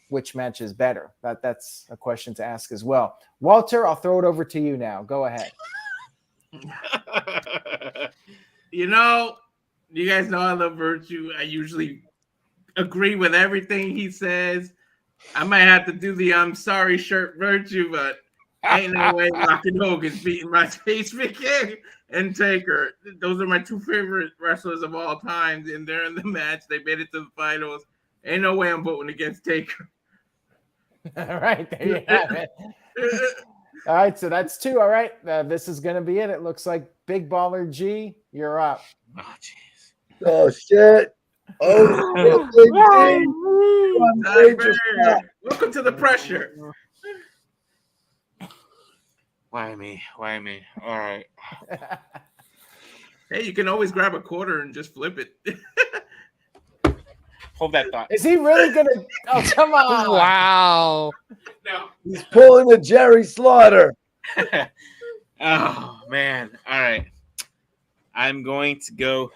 which match is better? That's a question to ask as well. Walter, I'll throw it over to you now. Go ahead. You know, you guys know I love Virtue. I usually agree with everything he says. I might have to do the I'm sorry shirt Virtue, but ain't no way Rocky Hogan's beating my Taste McKay and Taker. Those are my two favorite wrestlers of all time, and they're in the match. They made it to the finals. Ain't no way I'm voting against Taker. All right, there you have it. All right, so that's two. All right, this is going to be it. It looks like Big Baller G, you're up. Oh, jeez. Oh, shit. Oh, shit. Welcome to the pressure. Why me? Why me? All right. Hey, you can always grab a quarter and just flip it. Hold that thought. Is he really going to? Oh, come on. Wow. No. He's pulling the Jerry Slaughter. Oh, man. All right. I'm going to go.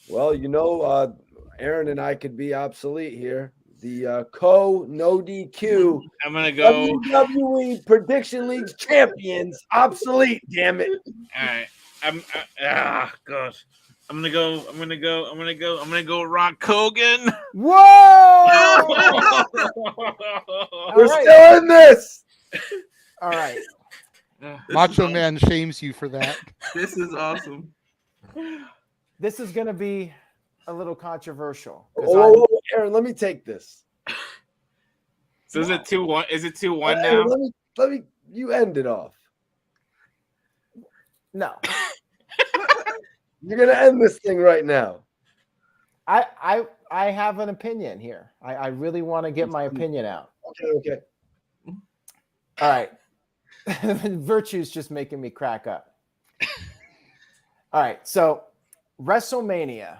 Well, you know, Aaron and I could be obsolete here. The NoDQ I'm going to go. WWE Prediction League champions obsolete, damn it. All right. Gosh. I'm gonna go Rock Hogan. Whoa! We're still in this. All right. Macho Man shames you for that. This is awesome. This is going to be a little controversial. Oh, Aaron, let me take this. So is it 2-1? Is it 2-1 Aaron, now? let me. You end it off. No. You're gonna end this thing right now. I have an opinion here. I really want to get my opinion out. Okay. All right. Virtue's just making me crack up. All right. So WrestleMania.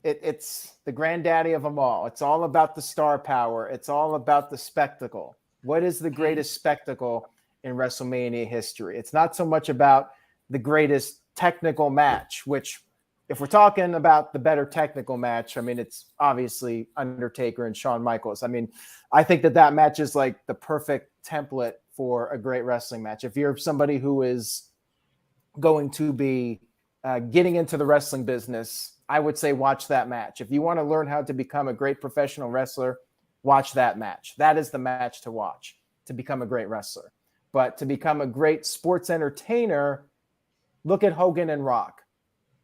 It's the granddaddy of them all. It's all about the star power. It's all about the spectacle. What is the greatest spectacle in WrestleMania history? It's not so much about the greatest technical match, which if we're talking about the better technical match, I mean, it's obviously Undertaker and Shawn Michaels. I mean, I think that match is like the perfect template for a great wrestling match. If you're somebody who is going to be getting into the wrestling business, I would say watch that match. If you want to learn how to become a great professional wrestler, watch that match. That is the match to watch to become a great wrestler. But to become a great sports entertainer, look at Hogan and Rock.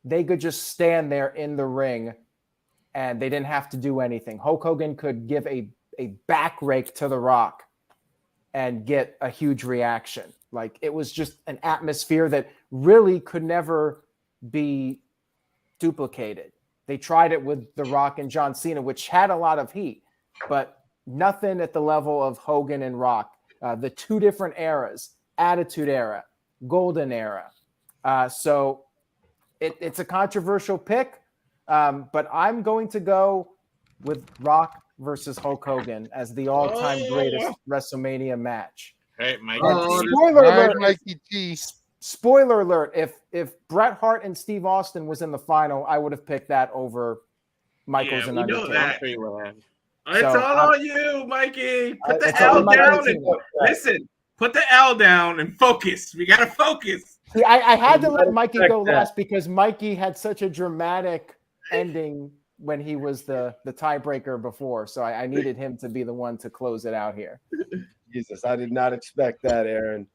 They could just stand there in the ring and they didn't have to do anything. Hulk Hogan could give a back rake to The Rock and get a huge reaction. Like, it was just an atmosphere that really could never be duplicated. They tried it with The Rock and John Cena, which had a lot of heat, but nothing at the level of Hogan and Rock. The two different eras, Attitude Era, Golden Era. So it's a controversial pick, but I'm going to go with Rock versus Hulk Hogan as the all-time greatest WrestleMania match. Hey, Mike. Spoiler alert! Mikey G. Spoiler alert! If Bret Hart and Steve Austin was in the final, I would have picked that over Michaels and Undertaker. That. It's So, all on you, Mikey. Put the it's L on my down team. and listen. Put the L down and focus. We gotta focus. See, I had to let Mikey go last because Mikey had such a dramatic ending when he was the tiebreaker before. So I needed him to be the one to close it out here. Jesus, I did not expect that, Aaron.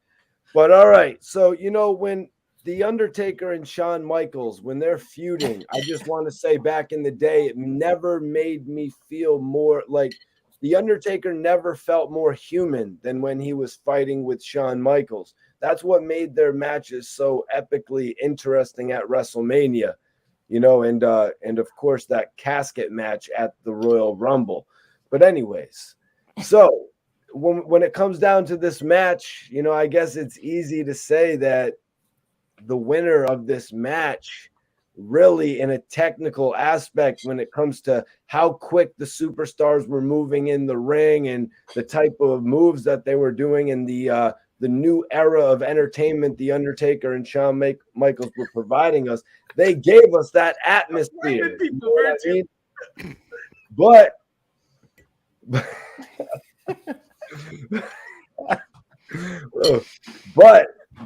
But all right. So, you know, when The Undertaker and Shawn Michaels, when they're feuding, I just want to say back in the day, it never made me feel more like The Undertaker never felt more human than when he was fighting with Shawn Michaels. That's what made their matches so epically interesting at WrestleMania, and of course that casket match at the Royal Rumble. But anyways, so when it comes down to this match, I guess it's easy to say that the winner of this match, really in a technical aspect when it comes to how quick the superstars were moving in the ring and the type of moves that they were doing in the new era of entertainment the Undertaker and Shawn Michaels were providing us. They gave us that atmosphere. You know what I mean? But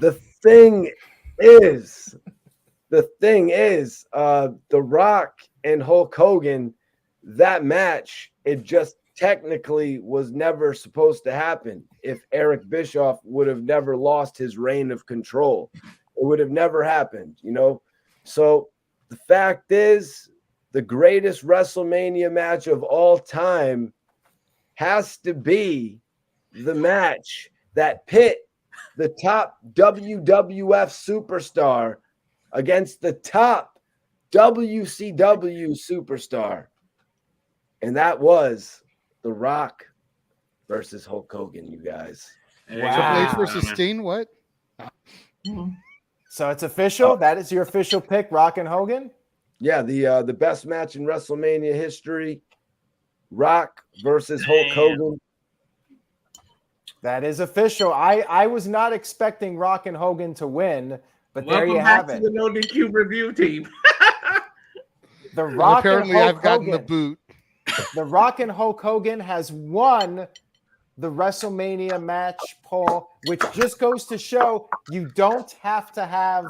the thing is, The Rock and Hulk Hogan, that match, it just technically was never supposed to happen. If Eric Bischoff would have never lost his reign of control, it would have never happened, So the fact is, the greatest WrestleMania match of all time has to be the match that pit the top WWF superstar against the top WCW superstar. And that was The Rock versus Hulk Hogan, you guys. Triple H versus Sting, what? So it's official? That is your official pick, Rock and Hogan? Yeah, the best match in WrestleMania history, Rock versus Hulk Hogan. That is official. I was not expecting Rock and Hogan to win, but there you have it. Welcome back to the NoDQ review team. The Rock apparently and Hulk I've gotten Hogan, the boot. The Rock and Hulk Hogan has won the WrestleMania match, Paul, which just goes to show you don't have to have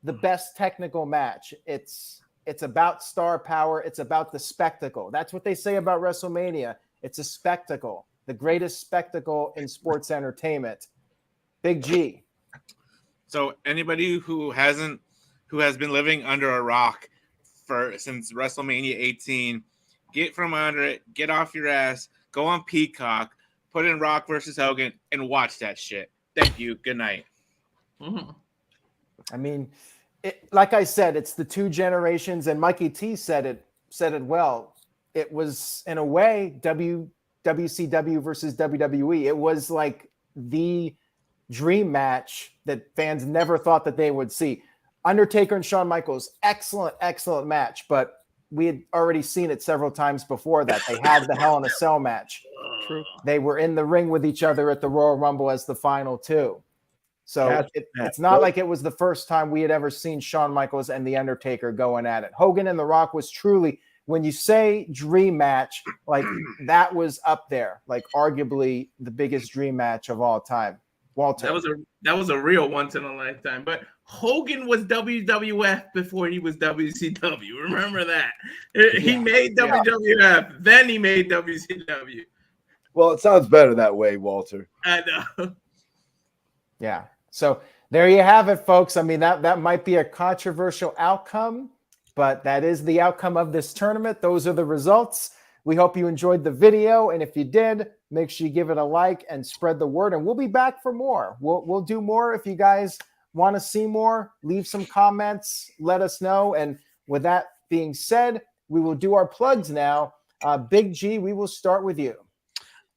the best technical match. It's about star power. It's about the spectacle. That's what they say about WrestleMania. It's a spectacle, the greatest spectacle in sports entertainment. Big G. So anybody who has been living under a rock since WrestleMania 18, get from under it, get off your ass, go on Peacock, put in Rock versus Hogan, and watch that shit. Thank you. Good night. Mm-hmm. I mean, like I said, it's the two generations, and Mikey T said it well. It was, in a way, WCW versus WWE. It was like the dream match that fans never thought that they would see. Undertaker and Shawn Michaels, excellent match, but we had already seen it several times before that. They had the Hell in a Cell match. True. They were in the ring with each other at the Royal Rumble as the final two. So it's not like it was the first time we had ever seen Shawn Michaels and The Undertaker going at it. Hogan and The Rock was truly, when you say dream match, like that was up there, like arguably the biggest dream match of all time. Walter. That was a real once in a lifetime. But Hogan was WWF before he was WCW. Remember that. He made WWF, then he made WCW. Well, it sounds better that way, Walter. I know. Yeah. So there you have it, folks. I mean, that might be a controversial outcome, but that is the outcome of this tournament. Those are the results. We hope you enjoyed the video. And if you did, make sure you give it a like and spread the word. And we'll be back for more. We'll do more. If you guys want to see more, leave some comments. Let us know. And with that being said, we will do our plugs now. Big G, we will start with you.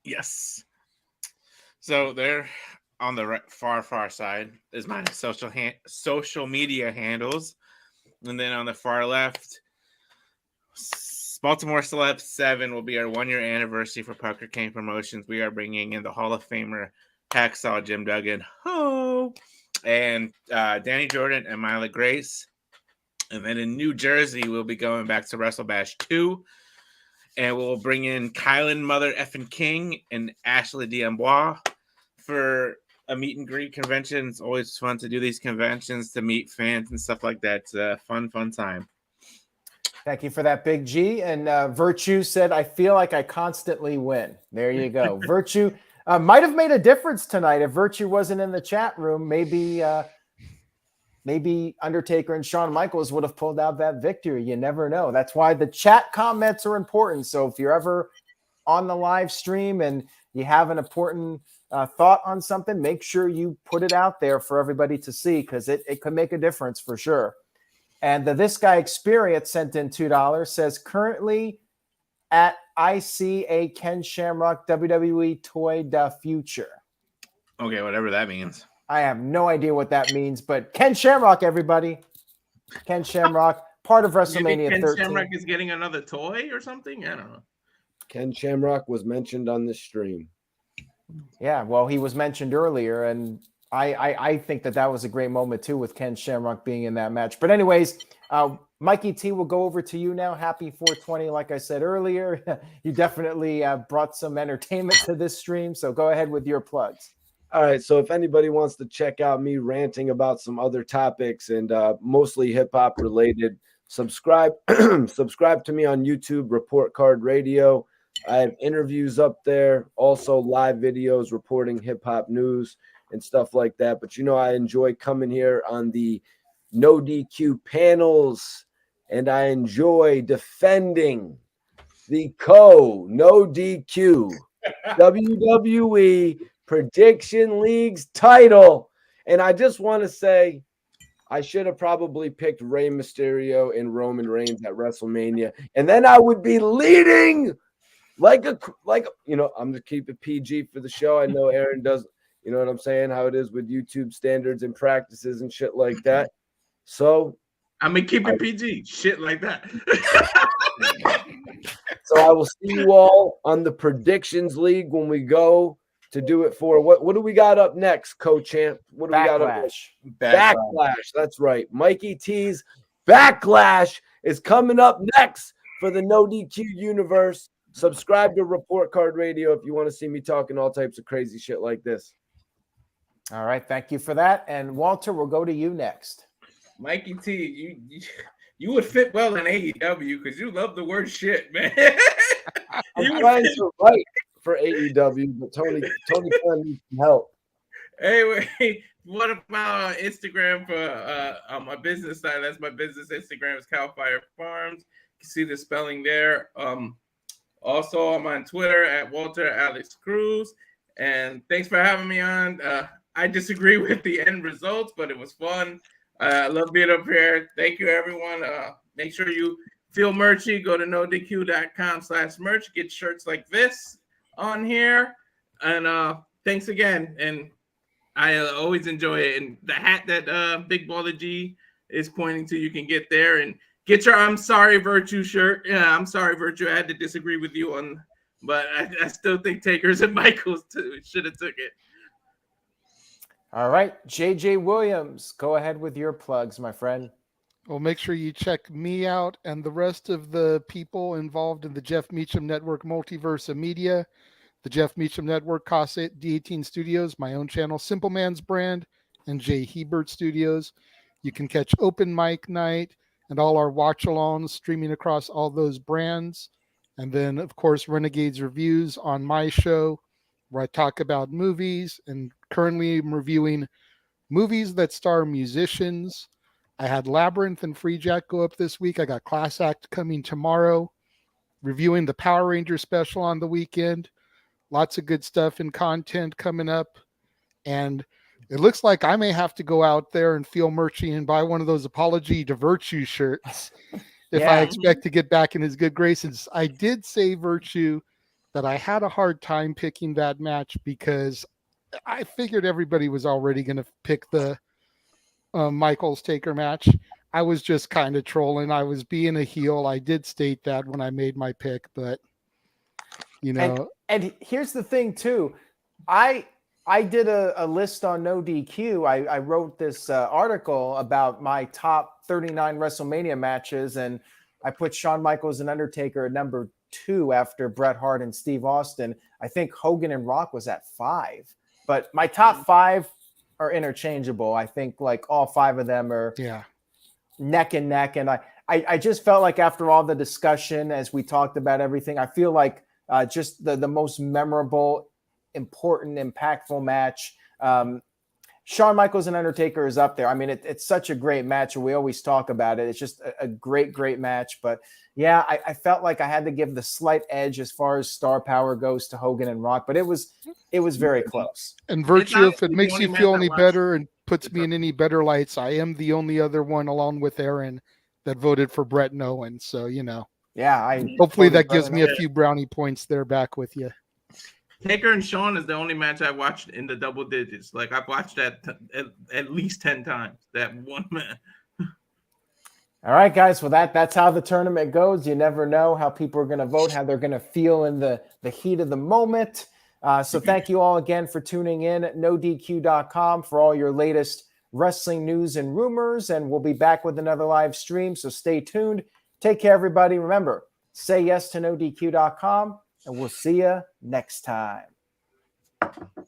Yes. So there on the far side is my social media handles. And then on the far left, Baltimore Celeb 7 will be our 1-year anniversary for Pucker King Promotions. We are bringing in the Hall of Famer Hacksaw Jim Duggan, and Danny Jordan and Mila Grace. And then in New Jersey, we'll be going back to Wrestle Bash 2. And we'll bring in Kylan Mother Effin King and Ashley D'Amboise for a meet and greet convention. It's always fun to do these conventions, to meet fans and stuff like that. It's a fun time. Thank you for that, Big G. And Virtue said, I feel like I constantly win. There you go. Virtue might have made a difference tonight. If Virtue wasn't in the chat room, maybe maybe Undertaker and Shawn Michaels would have pulled out that victory. You never know. That's why the chat comments are important. So if you're ever on the live stream and you have an important thought on something, make sure you put it out there for everybody to see, because it could make a difference for sure. And This Guy Experience sent in $2, says, currently at ICA Ken Shamrock WWE Toy the Future. Okay, whatever that means. I have no idea what that means, but Ken Shamrock, everybody. Ken Shamrock, part of WrestleMania Maybe Ken 13. Shamrock is getting another toy or something. I don't know. Ken Shamrock was mentioned on this stream. Yeah, well, he was mentioned earlier, and I think that was a great moment too, with Ken Shamrock being in that match. But anyways, Mikey T, will go over to you now. Happy 420, like I said earlier. You definitely brought some entertainment to this stream, so go ahead with your plugs. All right, so if anybody wants to check out me ranting about some other topics and mostly hip-hop related, subscribe subscribe to me on YouTube, Report Card Radio. I have interviews up there, also live videos reporting hip-hop news and stuff like that. But I enjoy coming here on the NoDQ panels, and I enjoy defending the NoDQ WWE Prediction League's title. And I just want to say, I should have probably picked Rey Mysterio and Roman Reigns at WrestleMania, and then I would be leading like I'm gonna keep it PG for the show. I know Aaron does, you know what I'm saying, how it is with YouTube standards and practices and shit like that. So I'm gonna keep it PG, shit like that. So I will see you all on the Predictions League when we go to do it for what do we got up next, co-champ? What do we got up next? Backlash. That's right. Mikey T's Backlash is coming up next for the NoDQ universe. Subscribe to Report Card Radio if you want to see me talking all types of crazy shit like this. All right, thank you for that. And Walter, we'll go to you next. Mikey T, you would fit well in AEW because you love the word shit, man. I'm trying to write for AEW, but Tony needs some help. Anyway, what about Instagram for on my business side? That's my business Instagram is Cowfire Farms. You can see the spelling there. Also, I'm on Twitter at Walter Alex Cruz. And thanks for having me on. I disagree with the end results, but it was fun. I love being up here. Thank you, everyone. Make sure you feel merchy. Go to nodq.com/merch. Get shirts like this on here. And thanks again. And I always enjoy it. And the hat that Big Baller G is pointing to, you can get there. And get your I'm Sorry Virtue shirt. Yeah, I'm sorry, Virtue. I had to disagree with you on, but I still think Takers and Michaels should have took it. All right, JJ Williams, go ahead with your plugs, my friend. Well, make sure you check me out and the rest of the people involved in the Jeff Meacham Network Multiverse of Media, the Jeff Meacham Network, COS D18 Studios, my own channel, Simple Man's Brand, and Jay Hebert Studios. You can catch Open Mic Night and all our watch-alongs streaming across all those brands. And then, of course, Renegades Reviews on my show, where I talk about movies, and currently I'm reviewing movies that star musicians. I had Labyrinth and Free Jack go up this week. I got Class Act coming tomorrow, reviewing the Power Ranger special on the weekend. Lots of good stuff and content coming up. And it looks like I may have to go out there and feel merchy and buy one of those Apology to Virtue shirts if I expect to get back in his good graces. I did say, Virtue, that I had a hard time picking that match because I figured everybody was already going to pick the Michaels Taker match. I was just kind of trolling. I was being a heel. I did state that when I made my pick, but you know. And here's the thing too. I did a list on NoDQ. I wrote this article about my top 39 WrestleMania matches, and I put Shawn Michaels and Undertaker at number 2 after Bret Hart and Steve Austin. I think Hogan and Rock was at 5. But my top 5 are interchangeable. I think like all 5 of them are neck and neck. And I just felt like after all the discussion, as we talked about everything, I feel like just the most memorable, important, impactful match Shawn Michaels and Undertaker is up there. I mean, it's such a great match, and we always talk about it. It's just a great, great match. But yeah, I felt like I had to give the slight edge as far as star power goes to Hogan and Rock, but it was very close. And virtue, if it honestly makes the you only feel match I any watched. better and puts me in any better lights, I am the only other one, along with Aaron, that voted for Brett and Owens. So, Yeah, I hopefully voted that gives Brother me a few brownie points there back with you. Taker and Shawn is the only match I watched in the double digits. Like I've watched that at least 10 times. That one match. All right, guys. Well, that's how the tournament goes. You never know how people are going to vote, how they're going to feel in the heat of the moment. So thank you all again for tuning in at NoDQ.com for all your latest wrestling news and rumors. And we'll be back with another live stream. So stay tuned. Take care, everybody. Remember, say yes to NoDQ.com, and we'll see you next time.